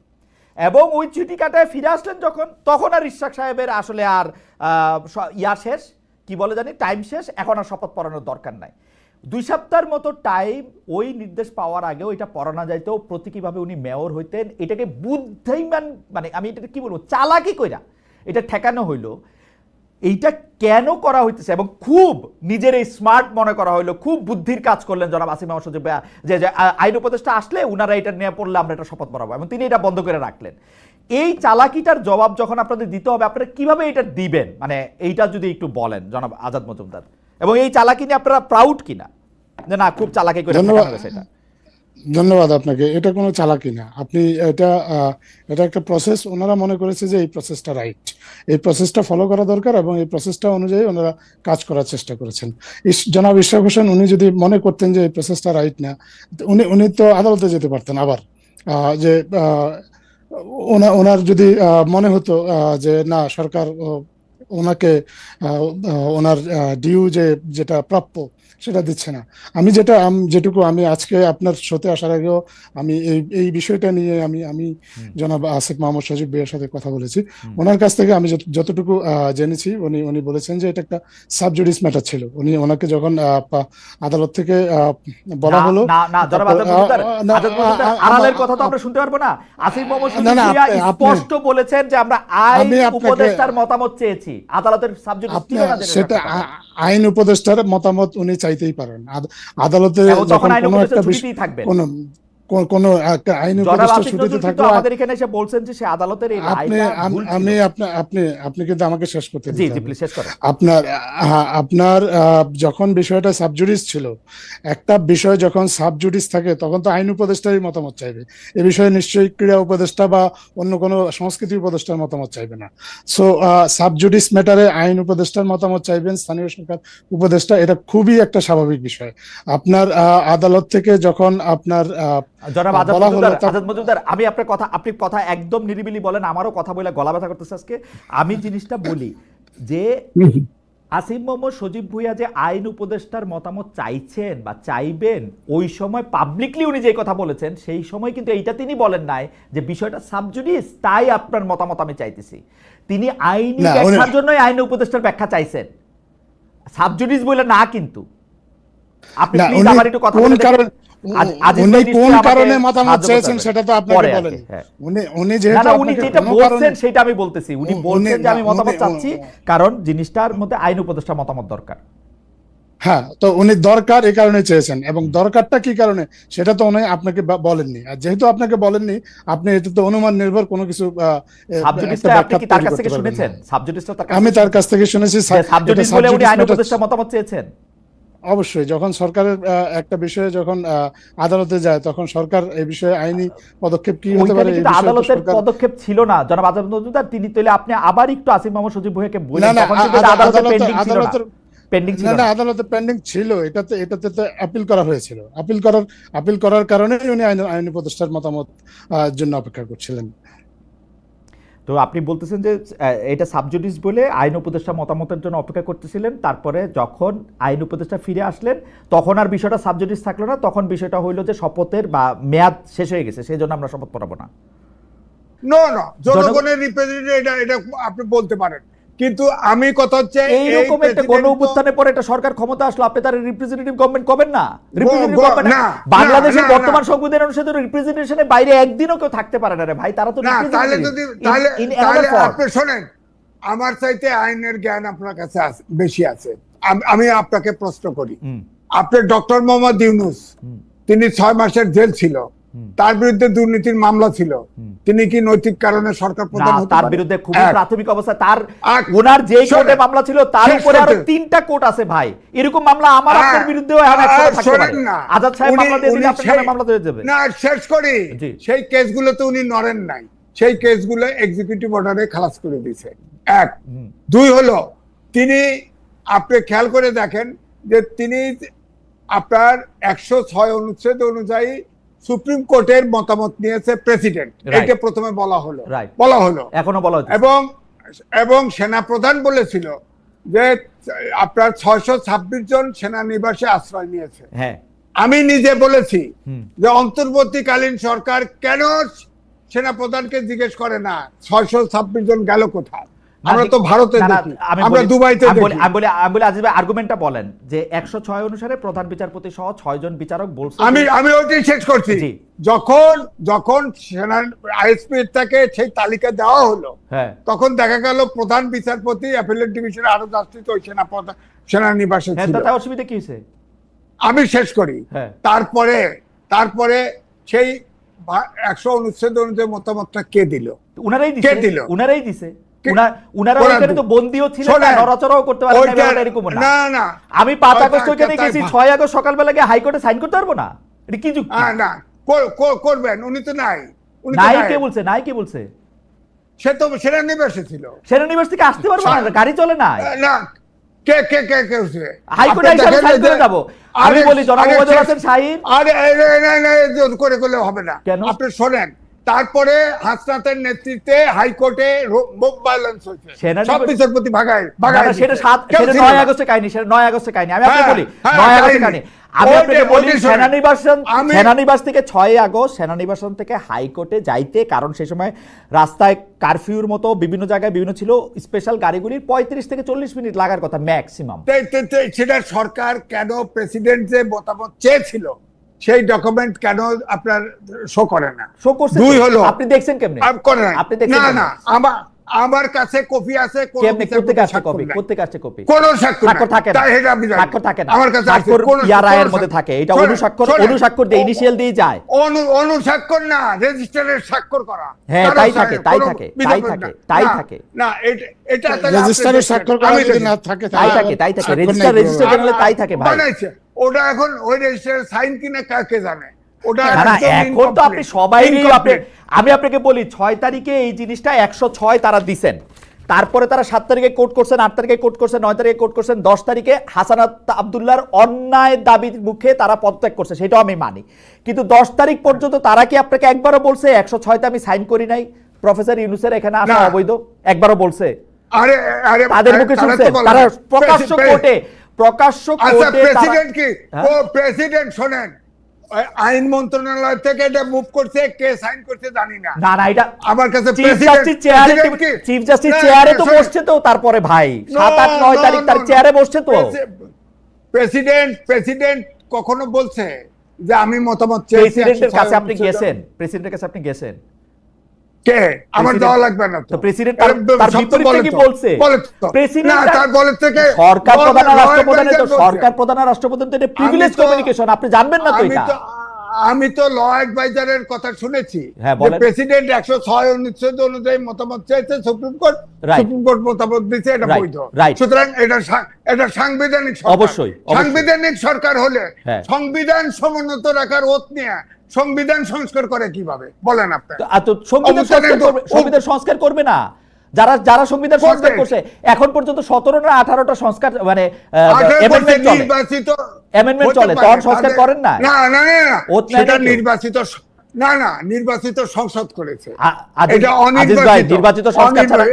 A: এবং ওই ছুটি কাটায় ফিরে আসলেন যখন, তখন আর ইশরাক সাহেবের আসলে আর ইয়া শেষ, কি বলে জানি, টাইম শেষ, এখন আর শপথ পড়ানোর দরকার নাই। 2 সপ্তাহের মতো টাইম ওই নির্দেশ পাওয়ার আগেও এটা পড়ানো যাইতো, প্রতীকীভাবে উনি মেয়র হইতেন। এটাকে বুদ্ধিমান, মানে আমি এটা কি বলবো, চালাকি কইরা এটা ঠেকানো হইলো। এইটা কেন করা হইতেছে, এবং খুব নিজের এই স্মার্ট মনে করা হইলো, খুব বুদ্ধির কাজ করলেন জনাব আসিফ মাহমুদ সজীব ভাই, যে আইন উপদেষ্টা আসলে উনারা এটা নিয়ে পড়লে আমরা এটা শপথ পড়াবো, এবং তিনি এটা বন্ধ করে রাখলেন। এই চালাকিটার জবাব যখন আপনাদের দিতে হবে, আপনারা কিভাবে এটা দিবেন, মানে এইটা যদি একটু বলেন জনাব আজাদ মজুমদার, এবং এই চালাকি নিয়ে আপনারা প্রাউড কিনা, যে না খুব চালাকি করে সেটা?
C: ধন্যবাদ আপনাকে। এটা কোনো চালাকি না, আপনি এটা একটা প্রসেস, ওনারা মনে করেছে যে এই প্রসেসটা রাইট, এই প্রসেসটা ফলো করা দরকার, এবং এই প্রসেসটা অনুযায়ী ওনারা কাজ করার চেষ্টা করেছেন। জনাব ইশরাক হোসেন উনি যদি মনে করতেন যে এই প্রসেসটা রাইট না, উনি তো আদালতে যেতে পারতেন আবার, যে ওনার যদি মনে হতো যে না সরকার ওনাকে ওনার ডিউ যেটা প্রাপ্য সেটা দিচ্ছে না। যেটুকু আমি আজকে আপনার শোতে আসার আগেও আমি এই বিষয়টা নিয়ে আমি জনাব আসিফ মাহমুদ সজীব ভাইয়ের সাথে কথা বলেছি। ওনার কাছ থেকে আমি যতটুকু জেনেছি, উনি বলেছেন যে এটা একটা সাবজুডিস ম্যাটার ছিল। ওনাকে যখন আদালত থেকে বলা হলো,
A: আড়ালের কথা তো আমরা শুনতে পারবো না। আসিফ মাহমুদ সজীব স্পষ্ট বলেছেন যে আমরা আইন উপদেষ্টার মতামত চেয়েছি, আদালতের সাবজুডিস ছিল না।
C: সেটা আইন উপদেষ্টার মতামত উনি চাইতেই পারেন আদালতে, যখন কোনো একটা বিষয় কোনো একটা আইন উপদেষ্টা ছুটিতে থাকলে
A: আমাদের এখানে এসে বলছেন যে সে আদালতের এই রায়টা ভুল ছিল।
C: আপনি কিন্তু আমাকে শেষ করতে দিন।
A: জি জি প্লিজ শেষ করুন।
C: আপনার যখন বিষয়টা সাবজুডিস ছিল, একটা বিষয় যখন সাবজুডিস থাকে তখন তো আইন উপদেষ্টারই মতামত চাইবে। এ বিষয়ে নিশ্চয়ই ক্রীড়া উপদেষ্টা বা অন্য কোনো সংস্কৃতি উপদেষ্টার মতামত চাইবে না। সো সাবজুডিস ম্যাটারে আইন উপদেষ্টার মতামত চাইবেন স্থানীয় সরকার উপদেষ্টা, এটা খুবই একটা স্বাভাবিক বিষয়। আপনার আদালত থেকে যখন আপনার
A: জনাব আজাদ মজুমদার, আমি আপনি কথা একদম নিরিবিলি বলেন, আমারও কথা বলে গলা ব্যথা করতেছে আজকে। আমি জিনিসটা বলি যে আসিফ মোহাম্মদ সজীব ভুঁইয়া যে আইন উপদেষ্টার মতামত চাইছেন বা চাইবেন, ওই সময় পাবলিকলি উনি যে কথা বলেছেন সেই সময় কিন্তু এইটা তিনি বলেন নাই যে বিষয়টা সাবজুডিস, তাই আপনার মতামত আমি চাইতেছি। তিনি আইনি ব্যাখ্যার জন্যই আইন উপদেষ্টার ব্যাখ্যা চাইছেন, সাবজুডিস বলে না। কিন্তু আপনি প্লিজ আমার একটু কথা বলতে কারণ
C: উনি কোন কারণে মতামত চেয়েছেন সেটা তো আপনাকে বলেন। উনি যেহেতু
A: উনি যেটা বলছেন সেটা আমি বলতেছি, উনি বলছেন যে আমি মতামত চাচ্ছি কারণ জিনিসটার মধ্যে আইন উপদেষ্টার মতামত দরকার।
C: হ্যাঁ, তো উনি দরকার এই কারণে চেয়েছেন, এবং দরকারটা কি কারণে সেটা তো উনি আপনাকে বলেননি। আর যেহেতু আপনাকে বলেননি, আপনি এটা তো অনুমান নির্ভর কোনো কিছু
A: আপনি কি তার কাছ থেকে শুনেছেন?
C: আমি তার কাছ থেকে শুনেছি
A: সাবজুডিস বলে উনি আইন উপদেষ্টার মতামত চেয়েছেন।
C: অবশ্যই যখন সরকারের একটা বিষয়ে যখন আদালতে যায় তখন সরকার এই বিষয়ে আইনি পদক্ষেপ কি হতে পারে,
A: আদালতের পদক্ষেপ ছিল না জনাব আজাদ মজুমদার। তিনি তাহলে আপনি আবার একটু আসিফ মোহাম্মদ সজীব ভুঁইয়াকে বলেন তখন কিন্তু আদালতে পেন্ডিং ছিল না। পেন্ডিং ছিল না,
C: আদালতে পেন্ডিং ছিল। এটাতে তো আপিল করা হয়েছিল। আপিল করার কারণে উনি আইনি উপদেষ্টার মতামত জন্য অপেক্ষা করছিলেন।
A: তো আপনি বলতেছেন যে এটা সাবজুডিস বলে আইন উপদেষ্টা মতামতের জন্য অপেক্ষা করতেছিলেন, তারপরে যখন আইন উপদেষ্টা ফিরে আসলেন তখন আর বিষয়টা সাবজুডিস থাকলো না, তখন বিষয়টা হইলো যে শপথের বা মেয়াদ শেষ হয়ে গেছে, সেই জন্য আমরা শপথ পড়াবো না।
B: নো, জনগণের রিপ্রেজেন্টেটিভ এটা আপনি বলতে পারেন, কিন্তু আমি কথা হচ্ছে
A: এইরকম একটা গণ অভ্যুত্থানের পরে একটা সরকার ক্ষমতা আসলো, আপনি তার রিপ্রেজেন্টেটিভ গভর্নমেন্ট করবেন না? রিপ্রেজেন্টেটিভ গভর্নমেন্ট বাংলাদেশের বর্তমান সংবিধান অনুসারে রিপ্রেজেন্টেশনের বাইরে একদিনও কেউ থাকতে পারে না রে ভাই। তারা তো
B: তাহলে আপনি শোনেন, আমার চাইতে আইনের জ্ঞান আপনার কাছে বেশি আছে। আমি আপনাকে প্রশ্ন করি, আপনি ডক্টর মোহাম্মদ ইউনূস, তিনি 6 মাসের জেল ছিল, তার বিরুদ্ধে দুর্নীতির মামলা ছিল, তিনি কি নৈতিক কারণে সরকার প্রধান হতে পারেন?
A: তার বিরুদ্ধে খুবই প্রাথমিক অবস্থা, তার ওনার যে কোর্টে মামলা ছিল তার উপরে আরো 3টা কোর্ট আছে ভাই। এরকম মামলা আমার আপনার বিরুদ্ধেও এখন একসাথে থাকতে পারে। আজাদ সাহেব মামলা দিয়ে দিলে আপনার মামলা হয়ে যাবে
B: না। শেষ করি, সেই কেসগুলোতে উনি নড়েন নাই, সেই কেসগুলো এক্সিকিউটিভ অর্ডারে খালাস করে দিয়েছে। 1 2 হলো তিনি, আপনি খেয়াল করে দেখেন যে তিনি আপনার 106 অনুচ্ছেদ অনুযায়ী সুপ্রিম কোর্টের মতামত নিয়েছে প্রেসিডেন্ট, এটা প্রথমে বলা হলো
A: এখনো বলা হচ্ছে,
B: এবং সেনা প্রধান বলেছিল যে আপনার 626 জন সেনানিবাসে আশ্রয় নিয়েছে। আমি নিজে বলেছি যে অন্তর্বর্তীকালীন সরকার কেন সেনা প্রধানকে জিজ্ঞেস করে না 626 জন গেল কোথায়? আমরা তো ভারতে দেখি, আমরা দুবাইতে দেখি।
A: আমি বলি আজিজ ভাই আর্গুমেন্টটা বলেন যে 106 অনুসারে প্রধান বিচারপতি সহ 6 জন বিচারক বলছে।
B: আমি ওইটাই শেষ করছি। যখন সেনা আইএসপি থেকে সেই তালিকা দেওয়া হলো, তখন দেখা গেল প্রধান বিচারপতি অ্যাপিলেট ডিভিশনের আরো জাস্টিস ওই সেনানিবাসে ছিল।
A: তাতে অসুবিধা কি হয়েছে?
B: আমি শেষ করি। তারপরে সেই 100 অনুচ্ছেদ অনুযায়ী মতামতটা কে দিল?
A: উনারাই দিছে। উনারা ওখানে তো বন্দিও ছিলেন না, নড়াচড়াও করতে পারেন না, এরকম না। আমি 5 আগস্ট ওখানে গেছি, 6 আগস্ট সকালবেলা গিয়ে হাইকোর্টে সাইন করতে পারবো না? এটা কি যুক্তি?
B: না করবেন, উনি তো নাই।
A: কে বলছে?
B: সে তো সেনানিবাসে ছিল।
A: সেনানিবাস থেকে আসতে পারবো না, গাড়ি চলে না।
B: কে
A: হাইকোর্টে এসে সাইন করে যাব। আমি বলি জনাব ওবায়দুল হাসান শাহীন,
B: আরে করে হবে না। আপনি শোনেন, তারপরে হাসনাতের নেতৃত্বে হাইকোর্টে মোব ভায়োলেন্স হয়েছে, সব বিচারপতি ভাগায়।
A: সেটা 9 আগস্টে কাহিনী, সেটা 9 আগস্টে কাহিনী। আমি আপনাকে বলি 9 আগস্টে কাহিনী। আমি আপনাকে বলি সেনানিবাস থেকে 6 আগস্ট সেনানিবাসন থেকে হাইকোর্টে যাইতে, কারণ সেই সময় রাস্তায় কারফিউর মতো বিভিন্ন জায়গায় বিভিন্ন ছিল, স্পেশাল গাড়িগুলির 35 থেকে 40 মিনিট লাগার কথা ম্যাক্সিমাম।
B: সেটা সরকার কেন প্রেসিডেন্ট যে মতামত চেয়েছিল সেই ডকুমেন্ট কেন আপনার শো করে না?
A: শো করছে।
B: 2 হলো,
A: আপনি দেখছেন কেমনে?
B: আপনি দেখছেন না? আমার কাছে কপি আছে, কোন
A: কপি
B: কোন স্বাক্ষর থাকে না,
A: স্বাক্ষর থাকে না।
B: আমার কাছে আছে,
A: কোন ইয়ারায়ের মধ্যে থাকে, এটা অনুস্বাক্ষর দিয়ে ইনিশিয়াল দিয়ে যায়।
B: অনুস্বাক্ষর না, রেজিস্টারের স্বাক্ষর করা।
A: হ্যাঁ, তাই থাকে
B: না, এটা
C: রেজিস্টারের স্বাক্ষর করা যদি না থাকে
A: তাই থাকে রেজিস্টার জানালে তাই থাকে ভাই।
B: বানাইছে ওটা, এখন ওই রেজিস্টারের সাইন কিনা কাকে জানে ওটা?
A: এখন তো আপনি সবাই, আমি আপনাকে বলি 6 তারিখে এই জিনিসটা 106 তারা দিছেন, তারপরে তারা 7 তারিখে কোর্ট করছেন, 8 তারিখে কোর্ট করছেন, 9 তারিখে কোর্ট করছেন, 10 তারিখে হাসানাত আব্দুল্লাহর অন্যায় দাবির মুখে তারা পদত্যাগ করছে, সেটাও আমি মানি। কিন্তু 10 তারিখ পর্যন্ত তারা কি আপনাকে একবারও বলছে 106তে আমি সাইন করি নাই, প্রফেসর ইউনূসের এখানে আসা অবৈধ? একবারও বলছে?
B: আরে আরে
A: তাদের মুখে শুনছেন, তারা প্রকাশ্য কোর্টে
B: প্রেসিডেন্ট কি ও প্রেসিডেন্ট শোনেন, আইন মন্ত্রণালয় থেকে এটা মুভ করছে, কে সাইন করছে জানি না।
A: না এটা
B: আমার কাছে
A: চিফ জাস্টিস চেয়ারে তো বসছে, তো তারপরে ভাই 7-8-9 তারিখ তার চেয়ারে বসছে তো।
B: প্রেসিডেন্ট কখনো বলছে যে আমি মতামত চেয়েছি?
A: প্রেসিডেন্টের কাছে আপনি গেছেন? প্রেসিডেন্টের কাছে আপনি গেছেন?
B: কে? আমার যাওয়া লাগবে না তো।
A: প্রেসিডেন্ট তার বিপরীতে কি বলছে?
B: প্রেসিডেন্ট তার বলে থেকে
A: সরকার প্রধান আর রাষ্ট্রপ্রধানের তো সরকার প্রধান আর রাষ্ট্রপ্রধান তো এটা প্রিভিলেজ কমিউনিকেশন, আপনি জানবেন না তো এটা?
B: আমি তো ল অ্যাডভাইজারের কথা শুনেছি, প্রেসিডেন্ট 106 অনুচ্ছেদ অনুযায়ী মতামত চেয়েছে, সুপ্রিম কোর্ট মতামত দিয়েছে, এটা বৈধ। সুতরাং এটা সাংবিধানিক সরকার।
A: অবশ্যই
B: সাংবিধানিক সরকার হলে সংবিধান সমুন্নত রাখার ওত নিয়ে সংবিধান সংস্কার করে কিভাবে বলেন আপনি?
A: সংবিধান সংস্কার করবে না যারা সংবিধান সংস্কার করছে এখন পর্যন্ত 17 না 18টা সংস্কার মানে অ্যামেন্ডমেন্ট চলে, তখন সংস্কার করেন না?
B: না সেটা নির্বাচিত সংসদ করেছে।
A: এটা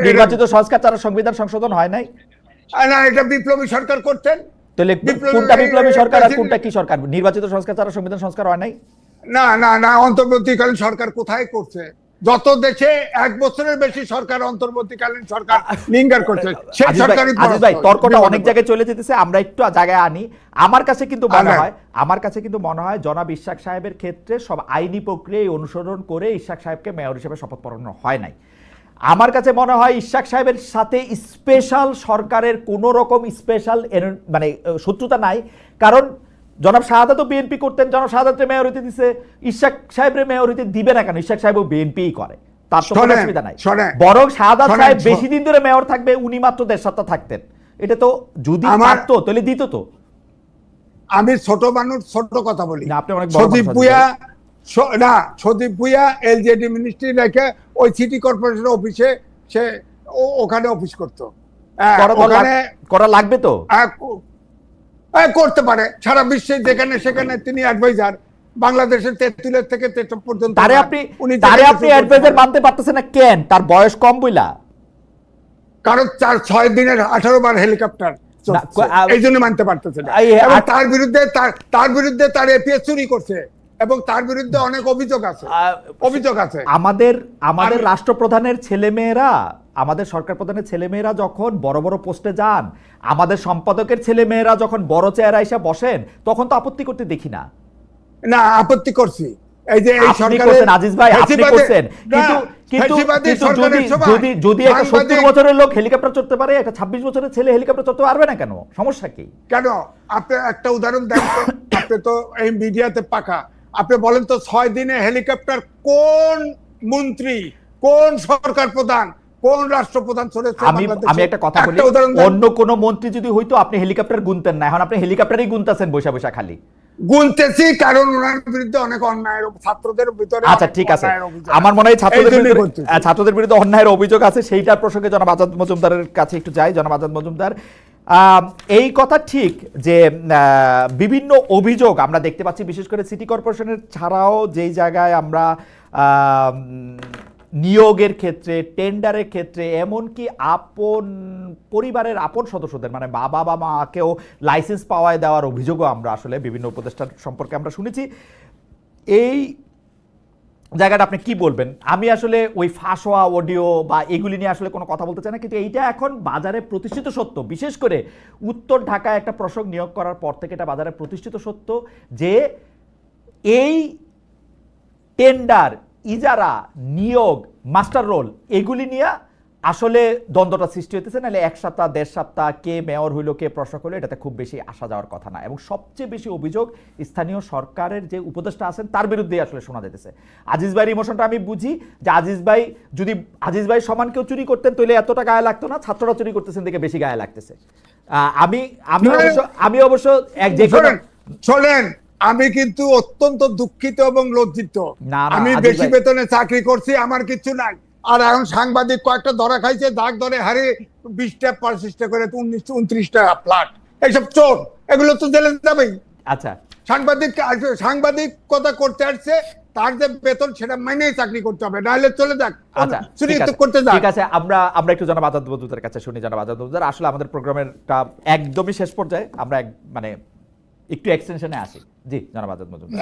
A: নির্বাচিত সংস্কার ছাড়া সংবিধান সংশোধন হয় নাই।
B: না, এটা বিপ্লবী সরকার করতেন।
A: তাহলে কোনটা বিপ্লবী সরকার আর কোনটা কি সরকার? নির্বাচিত সংস্কার ছাড়া সংবিধান সংস্কার হয় নাই?
B: না অন্তর্বর্তীকালীন সরকার কোথায় করছে? যত দেশে 1 বছরের বেশি সরকার অন্তর্বর্তীকালীন সরকার লিঙ্গার করছে, সেই সরকারই।
A: আজিজ ভাই, তর্কটা অনেক জায়গায় চলে যেতেছে, আমরা একটু জায়গায় আনি। আমার কাছে কিন্তু মনে হয় জনাব ইশাক সাহেবের ক্ষেত্রে সব আইনি প্রক্রিয়া অনুসরণ করে ইশাক সাহেবকে মেয়র হিসেবে শপথ পড়ানো হয় নাই। আমার কাছে মনে হয় ইশাক সাহেবের সাথে স্পেশাল সরকারের কোনো রকম স্পেশাল মানে শত্রুতা নাই, কারণ জনাব শাহাদাত তো বিএনপি করতেন, জনাব শাহাদাতকে মেয়র হইতে দিছে, ইশাক সাহেবের মেয়র হইতে দিবে না কেন? ইশাক সাহেবও বিএনপিই করে, তার তো কোনো অসুবিধা নাই। বরং শাহাদাত সাহেব বেশি দিন ধরে মেয়র থাকবে, উনি মাত্র 1.5 সপ্তাহ থাকতেন। এটা তো যদি পারতো তাহলে দিত তো।
B: আমি ছোট মানুষ, ছোট কথা বলি।
A: আপনি অনেক বড়
B: সদীপ ভুইয়া এলজেডি মিনিস্ট্রি রেখে ওই সিটি কর্পোরেশন অফিসে সে ওখানে অফিস করতো।
A: করা লাগবে তো,
B: করতে পারে সারা বিশ্বে যেখানে সেখানে তিনি অ্যাডভাইজার। বাংলাদেশের 33 থেকে 63 পর্যন্ত
A: আপনি অ্যাডভাইজার মানতে পারতেছেন না কেন? তার বয়স কম বইলা?
B: কারণ 6 দিনের 18 বার হেলিকপ্টার, এই জন্য মানতে পারতেছে না। এবং তার বিরুদ্ধে তার এপিএস চুরি করছে এবং তার বিরুদ্ধে অনেক অভিযোগ আছে।
A: আমাদের রাষ্ট্রপ্রধানের ছেলেমেয়েরা, আমাদের সরকার প্রধানের ছেলেমেয়েরা যখন বড় বড় পোস্টে যান, আমাদের সম্পাদকের ছেলেমেয়েরা যখন বড় চেয়ারে এসে বসেন, তখন তো আপত্তি করতে দেখি না।
B: আপত্তি করছি, এই যে এই
A: সরকারের আজিজ ভাই আপনি করছেন, কিন্তু যদি একটা 70 বছরের লোক হেলিকপ্টার চড়তে পারে, একটা 26 বছরের ছেলে হেলিকপ্টার চড়তে পারবে না কেন? সমস্যা কি?
B: কেন? আপনি একটা উদাহরণ দেন তো, আপনি তো এই মিডিয়াতে পাকা, আপনি বলেন তো 6 দিনে হেলিকপ্টার কোন মন্ত্রী, কোন সরকার প্রধান, কোন রাষ্ট্রপ্রধান চড়েছে?
A: আমি একটা কথা বলি, অন্য কোন মন্ত্রী যদি হইতো আপনি হেলিকপ্টার গুনতেন না, এখন আপনি হেলিকপ্টারই গুনতেছেন বৈশা বৈশা খালি।
B: গুনতেছি কারণ ওনার বিরুদ্ধে অনেক অন্যায়ের, ছাত্রদের ভিতরে।
A: আচ্ছা ঠিক আছে, আমার মনে হয় ছাত্রদের বিরুদ্ধে অন্যায়ের অভিযোগ আছে, সেইটার প্রসঙ্গে জনাব আজাদ মজুমদারের কাছে একটু যাই। জনাব আজাদ মজুমদার, এই কথা ঠিক যে বিভিন্ন অভিযোগ আমরা দেখতে পাচ্ছি, বিশেষ করে সিটি কর্পোরেশনের ছাড়াও যেই জায়গায় আমরা নিয়োগের ক্ষেত্রে, টেন্ডারের ক্ষেত্রে, এমনকি পরিবারের আপন সদস্যদের মানে বাবা বা মাকেও লাইসেন্স পাওয়ায় দেওয়ার অভিযোগও আমরা আসলে বিভিন্ন উপদেষ্টার সম্পর্কে আমরা শুনেছি। এই জায়গাটা আপনি কি বলবেন? আমি আসলে ওই ফাঁস হওয়া অডিও বা এগুলি নিয়ে আসলে কোনো কথা বলতে চাই না, কিন্তু এইটা এখন বাজারে প্রতিষ্ঠিত সত্য। বিশেষ করে উত্তর ঢাকায় একটা প্রসঙ্গ নিয়োগ করার পর থেকে এটা বাজারে প্রতিষ্ঠিত সত্য যে এই টেন্ডার, ইজারা, নিয়োগ, মাস্টার রোল, এগুলি নিয়ে আসলে দ্বন্দ্বটা সৃষ্টি হইতেছে। নাহলে 1 সপ্তাহ 1.5 সপ্তাহ কে মেয়র হইলো, কে প্রশাসক হইলো, এটাতে খুব বেশি আসা যাওয়ার কথা না। এবং সবচেয়ে বেশি অভিযোগ স্থানীয় সরকারের যে উপদেষ্টা আছেন তার বিরুদ্ধেই আসলে শোনা যেতেছে। আজিজ ভাইয়ের ইমোশনটা আমি বুঝি যে আজিজ ভাই সমান কেউ চুরি করতেন তাহলে এতটা গায়ে লাগতো না, ছাত্ররা চুরি করতেছেন দেখে বেশি গায়ে লাগতেছে। আমি অবশ্য
B: শোনেন, আমি কিন্তু অত্যন্ত দুঃখিত এবং লজ্জিত। আমি বেশি বেতনে চাকরি করছি, আমার কিছু নাই। আর এখন সাংবাদিক কয়েকটা ধরা খাইছে, দাগ ধরে হারে 20টা 25টা করে 19-29টা ফ্ল্যাট, এইসব চোর, এগুলো তো জেলে যাবেই।
A: আচ্ছা,
B: সাংবাদিক কথা করতে আসছে, তার যে বেতন সেটা মাইনেই চাকরি করতে হবে, নাহলে চলে যাক,
A: আচ্ছা
B: চুরি
A: ঠিক
B: তো
A: আছে,
B: করতে যাক।
A: ঠিক আছে, আমরা একটু জনাব আজাদ মজুমদারের কাছে শুনি। জনাব আজাদ মজুমদার, আসলে আমাদের প্রোগ্রামেরটা একদমই শেষ পর্যায়ে, আমরা মানে একটু এক্সটেনশনে আসি। জি জনাব আজাদ মজুমদার।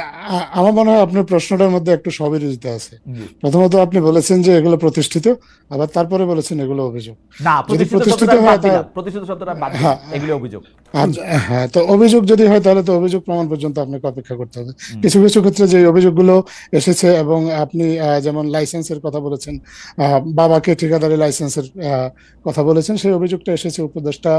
C: আমার মনে হয় আপনার প্রশ্নটার মধ্যে একটু সবিরোধিতা আছে।
A: জি।
C: প্রথমত আপনি বলেছেন যে এগুলো প্রতিষ্ঠিত, আবার তারপরে বলেছেন এগুলো অভিযোগ।
A: না,
C: যদি
A: প্রতিষ্ঠিত
C: প্রতিষ্ঠিত
A: শব্দটা
C: হয়
A: বাদ দিলাম, প্রতিষ্ঠিত শব্দটা বাদ দিলাম, এগুলো অভিযোগ।
C: হ্যাঁ, তো অভিযোগ যদি হয় তাহলে তো অভিযোগ প্রমাণ পর্যন্ত আপনাকে অপেক্ষা করতে হবে।
A: হুম।
C: কিছু কিছু ক্ষেত্রে যে অভিযোগগুলো এসেছে, এবং আপনি যেমন লাইসেন্সের কথা বলেছেন, বাবাকে ঠিকাদারি লাইসেন্সের কথা বলেছেন, সেই অভিযোগটা এসেছে। উপদেষ্টা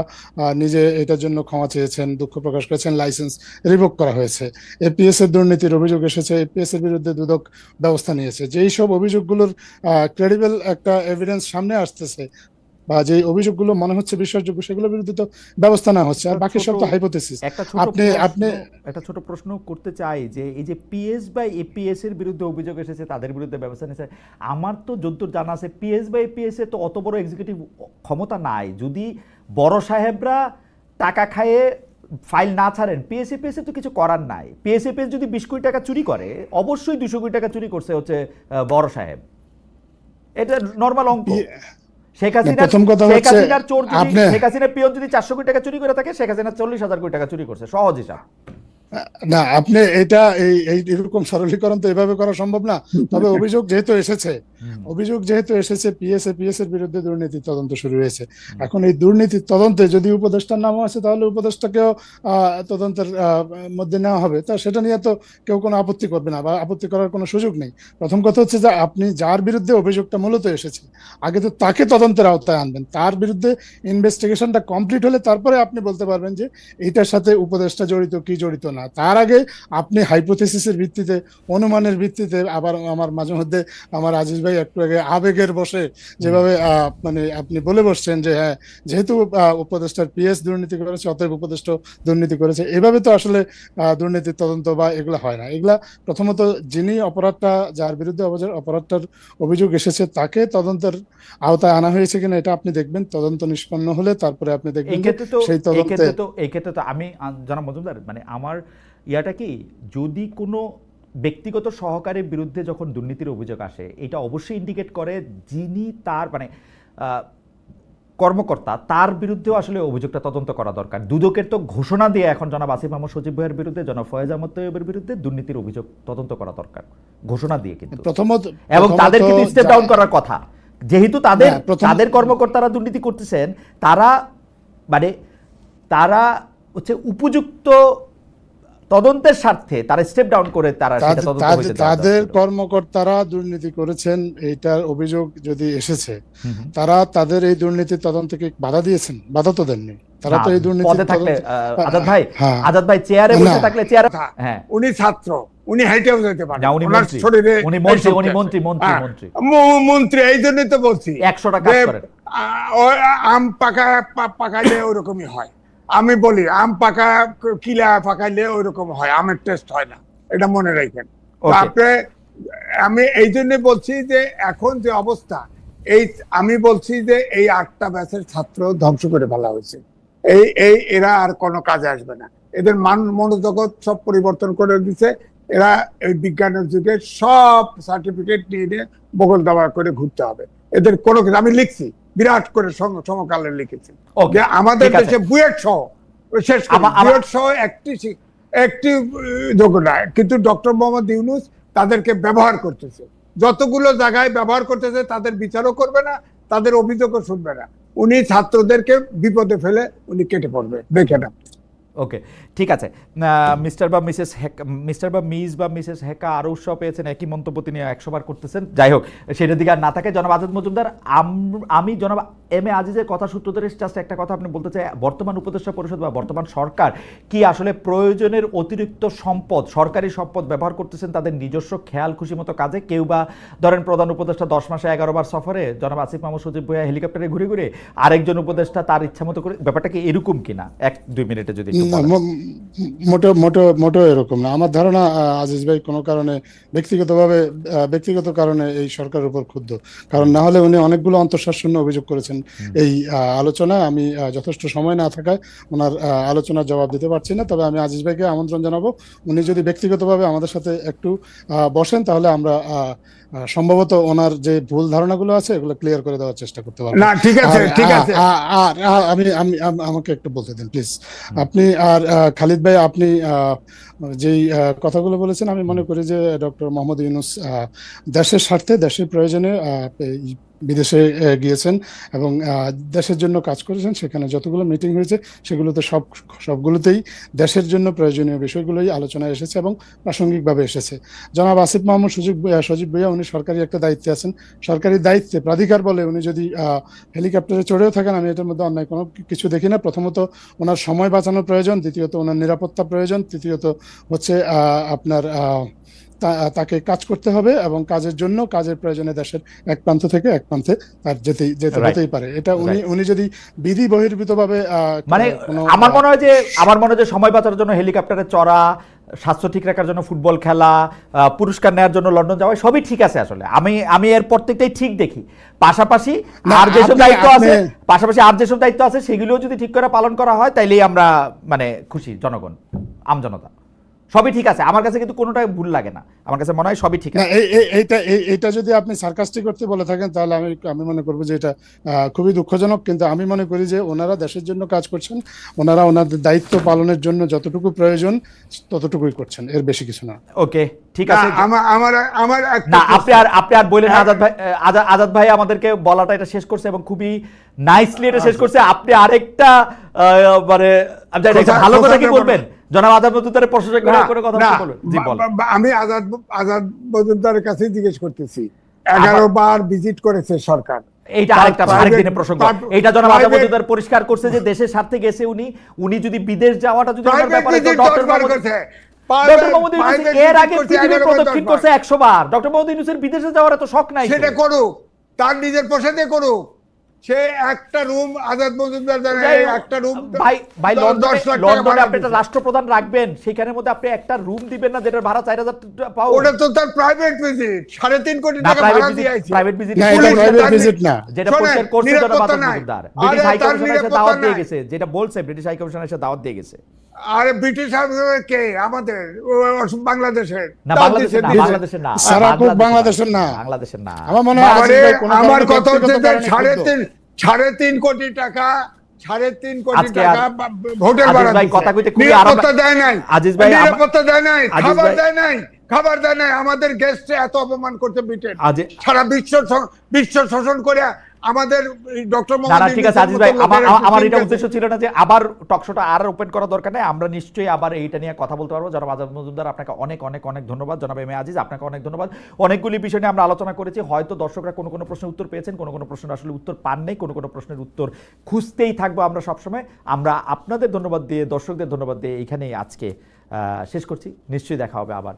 C: নিজে এটার জন্য ক্ষমা চেয়েছেন, দুঃখ প্রকাশ করেছেন, লাইসেন্স রিভোক করা হয়েছে। এপিএস এর দুর্নীতির অভিযোগ এসেছে, এপিএস এর বিরুদ্ধে দুদক ব্যবস্থা নিয়েছে। যেই সব অভিযোগগুলোর ক্রেডিবল একটা এভিডেন্স সামনে আসতেছে, বা যে অভিযোগগুলো মনে হচ্ছে বিশ্বাসযোগ্য, সেগুলোর বিরুদ্ধে তো ব্যবস্থা নেওয়া হচ্ছে, আর বাকি সব তো হাইপোথেসিস।
A: একটা ছোট প্রশ্ন করতে চাই যে এই যে পিএস বা এপিএস এর বিরুদ্ধে অভিযোগ এসেছে, তাদের বিরুদ্ধে ব্যবস্থা নিয়েছে, আমার তো যতদূর জানা আছে পিএস বা এপিএস এর তো অত বড় এক্সিকিউটিভ ক্ষমতা নাই। যদি বড় সাহেবরা টাকা খায়ে ফাইল না ছাড়েন, পিএস এর তো কিছু করার নাই। পিএস যদি 20 কোটি টাকা চুরি করে, অবশ্যই 200 কোটি টাকা চুরি করছে হচ্ছে বড় সাহেব। এটা নর্মাল অঙ্ক। শেখ হাসিনার চোর যদি, শেখ হাসিনার পিয়ন যদি 400 কোটি টাকা চুরি করে থাকে, শেখ হাসিনা 40,000 কোটি টাকা চুরি করছে, সহজ হিসাব।
C: না, আপনি এটা এরকম সরলীকরণ তো এভাবে করা সম্ভব না। তবে অভিযোগ যেহেতু এসেছে পিএস এর বিরুদ্ধে দুর্নীতি তদন্ত শুরু হয়েছে। এখন এই দুর্নীতির তদন্তে যদি উপদেষ্টার নামও আছে, তাহলে উপদেষ্টাকেও তদন্তের মধ্যে নেওয়া হবে। তা সেটা নিয়ে তো কেউ কোনো আপত্তি করবে না, বা আপত্তি করার কোনো সুযোগ নেই। প্রথম কথা হচ্ছে যে আপনি যার বিরুদ্ধে অভিযোগটা মূলত এসেছে, আগে তো তাকে তদন্তের আওতায় আনবেন। তার বিরুদ্ধে ইনভেস্টিগেশনটা কমপ্লিট হলে তারপরে আপনি বলতে পারবেন যে এইটার সাথে উপদেষ্টা জড়িত কি জড়িত না। তার আগে আপনি হাইপোথেসিসের ভিত্তিতে, অনুমানের ভিত্তিতে, আবার আমার মাঝে মধ্যে আমার আজিজ ভাই একটু আগে আবেগের বসে যেভাবে মানে আপনি বলে বসছেন যে হ্যাঁ, যেহেতু উপদেষ্টার পিএস দুর্নীতি করেছে, অতএব উপদেষ্টা দুর্নীতি করেছে, এভাবে তো আসলে দুর্নীতির তদন্ত বা এগুলা হয় না। এগুলা প্রথমত যিনি যার বিরুদ্ধে অপরাধটার অভিযোগ এসেছে, তাকে তদন্তের আওতায় আনা হয়েছে কিনা এটা আপনি দেখবেন। তদন্ত নিষ্পন্ন হলে তারপরে আপনি দেখবেন সেই তদন্তে।
A: এই ক্ষেত্রে তো আমি জনাব মজুমদার, মানে আমার ইয়াটা কি, যদি কোনো ব্যক্তিগত সহকারীর বিরুদ্ধে যখন দুর্নীতির অভিযোগ আসে, এটা অবশ্যই ইন্ডিকেট করে যিনি তার মানে কর্মকর্তা, তার বিরুদ্ধেও আসলে অভিযোগটা তদন্ত করা দরকার। দুদকের তো ঘোষণা দিয়ে এখন জনাব আসিফ মাহমুদ সজীব ভাইয়ের বিরুদ্ধে, জনাব ফয়েজ আহমদ তৈয়বের বিরুদ্ধে দুর্নীতির অভিযোগ তদন্ত করা দরকার, ঘোষণা দিয়ে কিন্তু। এবং তাদেরকে স্টেপ ডাউন করার কথা, যেহেতু তাদের কর্মকর্তারা দুর্নীতি করতেছেন, তারা হচ্ছে উপযুক্ত তদন্তের স্বার্থে তারা স্টেপ ডাউন করে
C: তাদের কর্মকর্তারা দুর্নীতি করেছেন এইটার অভিযোগ যদি এসেছে, তারা তাদের এই দুর্নীতির তদন্তকে বাধা দিয়েছেন? বাধা তো দেননি। তারা তো এই দুর্নীতি
A: আজাদ ভাই চেয়ারে বসে থাকলে
B: হ্যাঁ, উনি ছাত্র, উনি হেঁটেও যেতে পারেন, মন্ত্রী, এই জন্যই তো বলছি
A: 100 টাকা
B: আম পাকাইলে ওরকমই হয়। আমি বলি আম কিলা পাকাইলে ওই রকম হয়, আমের টেস্ট হয় না, এটা মনে রাখেন। আমি এই জন্য বলছি যে এখন যে অবস্থা, আমি বলছি যে এই 8টা ব্যাচের ছাত্র ধ্বংস করে ফেলা হয়েছে। এরা আর কোনো কাজে আসবে না। এদের মনোজগৎ সব পরিবর্তন করে দিচ্ছে। এরা এই বিজ্ঞানের যুগে সব সার্টিফিকেট নিয়ে বগল দাবা করে ঘুরতে হবে। এদের কোনো কিছু, আমি লিখছি বিরাট করে সমকালে লিখেছি যে আমাদের দেশে বুয়েট সহ একটি যোগ্য না, কিন্তু ডক্টর মোহাম্মদ ইউনূস তাদেরকে ব্যবহার করতেছে, যতগুলো জায়গায় ব্যবহার করতেছে, তাদের বিচারও করবে না, তাদের অভিযোগও শুনবে না। উনি ছাত্রদেরকে বিপদে ফেলে উনি কেটে পড়বে, দেখে না।
A: ওকে, ঠিক আছে। মিস্টার বা মিসেস হেকা আরো উৎসাহ পেয়েছেন, একই মন্তব্য তিনি 100 বার করতেছেন। যাই হোক, সেটার দিকে আর না থাকে। জনাব আজাদ মজুমদার, আমি জনাব এম এ আজিজের কথা সূত্র ধরে জাস্ট একটা কথা আপনি বলতে চাই, বর্তমান উপদেষ্টা পরিষদ বা বর্তমান সরকার কি আসলে প্রয়োজনের অতিরিক্ত সম্পদ, সরকারি সম্পদ ব্যবহার করতেছেন তাদের নিজস্ব খেয়াল খুশি মতো কাজে? কেউ বা ধরেন প্রধান উপদেষ্টা 10 মাসে 11 বার সফরে, জনাব আসিফ মাহমুদ সজীব ভুঁইয়া হেলিকপ্টারে ঘুরে ঘুরে, আরেকজন উপদেষ্টা তার ইচ্ছা মতো করে, ব্যাপারটা কি এরকম কিনা? 1-2 মিনিটে যদি একটু
C: না,
A: বলেন।
C: মোটেও এরকম না। আমার ধারণা আজিজ ভাই কোনো কারণে ব্যক্তিগত কারণে এই সরকারের উপর ক্ষুব্ধ, কারণ না হলে উনি অনেকগুলো অন্তঃসারশূন্য অভিযোগ করেছেন এই আলোচনায়। আমি যথেষ্ট সময় না থাকায় ওনার আলোচনার জবাব দিতে পারছি না। তবে আমি আজিজ ভাইকে আমন্ত্রণ জানাবো, উনি যদি ব্যক্তিগতভাবে আমাদের সাথে একটু বসেন, তাহলে আমরা সম্ভবত ওনার যে ভুল ধারণাগুলো আছে এগুলো ক্লিয়ার করে দেওয়ার চেষ্টা করতে পারবো।
B: না ঠিক আছে ঠিক আছে।
C: আমাকে একটু বলতে দিন প্লিজ। আপনি আর খালিদ ভাই, আপনি যেই কথাগুলো বলেছেন, আমি মনে করি যে ডক্টর মোহাম্মদ ইউনূস দেশের স্বার্থে, দেশের প্রয়োজনে বিদেশে গিয়েছেন এবং দেশের জন্য কাজ করেছেন। সেখানে যতগুলো মিটিং হয়েছে সেগুলোতে সবগুলোতেই দেশের জন্য প্রয়োজনীয় বিষয়গুলোই আলোচনায় এসেছে এবং প্রাসঙ্গিকভাবে এসেছে। জনাব আসিফ মাহমুদ সজীব ভুঁইয়া, উনি সরকারি একটা দায়িত্বে আছেন। সরকারি দায়িত্বে প্রাধিকার বলে উনি যদি হেলিকপ্টারে চড়েও থাকেন, আমি এটার মধ্যে অন্যায় কোনো কিছু দেখি না। প্রথমত ওনার সময় বাঁচানোর প্রয়োজন, দ্বিতীয়ত ওনার নিরাপত্তা প্রয়োজন, তৃতীয়ত হচ্ছে আপনার তাকে কাজ করতে হবে এবং কাজের জন্য, কাজের প্রয়োজনে দেশের এক প্রান্ত থেকে এক প্রান্তে তার যেতে হতেই পারে। এটা উনি যদি বিধি বহির্ভূতভাবে
A: মানে আমার মনে হয় যে সময় বাঁচানোর জন্য হেলিকপ্টারে চড়া, স্বাস্থ্য ঠিক রাখার জন্য ফুটবল খেলা, পুরস্কার নেওয়ার জন্য লন্ডন যাওয়া, সবই ঠিক আছে। আসলে আমি এর প্রত্যেকটাই ঠিক দেখি। পাশাপাশি আর যেসব দায়িত্ব আছে সেগুলোও যদি ঠিক করে পালন করা হয়, তাইলেই আমরা মানে খুশি, জনগণ, আমজনতা, সবই ঠিক আছে। আমার কাছে কিন্তু কোনোটাই ভুল লাগে না, আমার কাছে মনে হয় সবই ঠিক আছে।
C: এইটা যদি আপনি সার্কাস্টিক করতে বলে থাকেন, তাহলে আমি মনে করবো যে এটা খুবই দুঃখজনক। কিন্তু আমি মনে করি যে ওনারা দেশের জন্য কাজ করছেন, ওনারা ওনাদের দায়িত্ব পালনের জন্য যতটুকু প্রয়োজন ততটুকুই করছেন, এর বেশি কিছু না।
A: ওকে, ঠিক আছে।
B: আমার
A: না, আপনি আর বলেন। আজাদ ভাই আমাদেরকে বলাটা এটা শেষ করছে এবং খুবই নাইসলি এটা শেষ করছে। আপনি আরেকটা মানে ভালো কথা কি বলবেন জনাব আজাদ মজুমদারের প্রশংসা করে কথা বলবেন? জি বলেন।
B: আমি আজাদ মজুমদারের কাছে জিজ্ঞেস করতেছি, 11 বার ভিজিট করেছে সরকার।
A: এইটা আরেকদিনের প্রসঙ্গ। এইটা জনাব আজাদ মজুমদার পরিষ্কার করছে যে দেশের স্বার্থে গেছে উনি যদি বিদেশ যাওয়াটা যদি আমার ব্যাপারে তো ডক্টর মোহাম্মদ ইউনূস এর আগে পৃথিবী প্রদক্ষিণ করছে 100 বার। ডক্টর মোহাম্মদ ইউনূসের বিদেশে যাওয়ার এত শখ নাই।
B: সেটা করুক, তার নিজের পোশাকে করুক। সে একটা রুম আজাদ মজুমদার একটা রুম
A: ভাই লন্ডনে আপনি একটা রাষ্ট্রপ্রধান রাখবেন, সেখানের মধ্যে আপনি একটা রুম দিবেন না যেটার ভাড়া 4000 পাউন্ড?
B: ওটা তো তার প্রাইভেট ভিজিট, 3.5 কোটি টাকা ভাড়া দিয়েছে।
A: প্রাইভেট ভিজিট
C: না, এটা প্রাইভেট ভিজিট না।
A: যেটা পরিষ্কার করছে জনাব Azad Majumder, British high commissioner এসে দাওয়াত দিয়ে গেছে, যেটা বলছে ব্রিটিশ হাই কমিশনার এসে দাওয়াত দিয়ে গেছে।
B: আরে ব্রিটিশ কে? আমাদের বাংলাদেশের
A: না, বাংলাদেশের না, বাংলাদেশের না।
C: আমার মনে হয়
B: আমার কথা হচ্ছে যে 3.5 কোটি টাকা, 3.5 কোটি টাকা হোটেল ভাড়া নিরাপত্তা দেয় নাই, নিরাপত্তা দেয় নাই, খাবার দেয় নাই। আমাদের গেস্টে এত অপমান করতে ব্রিটেন, সারা বিশ্ব শোষণ করে আমাদের ডক্টর মোহাম্মদ।
A: ঠিক আছে আজিজ ভাই, আমার এটা উদ্দেশ্য ছিল না যে আবার টকশোটা আর ওপেন করা দরকার নেই। আমরা নিশ্চয়ই আবার এইটা নিয়ে কথা বলতে পারবো। জনাব আজাদ মজুমদার, আপনাকে অনেক অনেক অনেক ধন্যবাদ। জনাব এম এ আজিজ, আপনাকে অনেক ধন্যবাদ। অনেকগুলি বিষয় নিয়ে আমরা আলোচনা করেছি। হয়তো দর্শকরা কোনো প্রশ্নের উত্তর পেয়েছেন, কোনো প্রশ্নের আসলে উত্তর পান নাই, কোনো প্রশ্নের উত্তর খুঁজতেই থাকবো আমরা সবসময়। আমরা আপনাদের ধন্যবাদ দিয়ে, দর্শকদের ধন্যবাদ দিয়ে এইখানেই আজকে শেষ করছি। নিশ্চয়ই দেখা হবে আবার।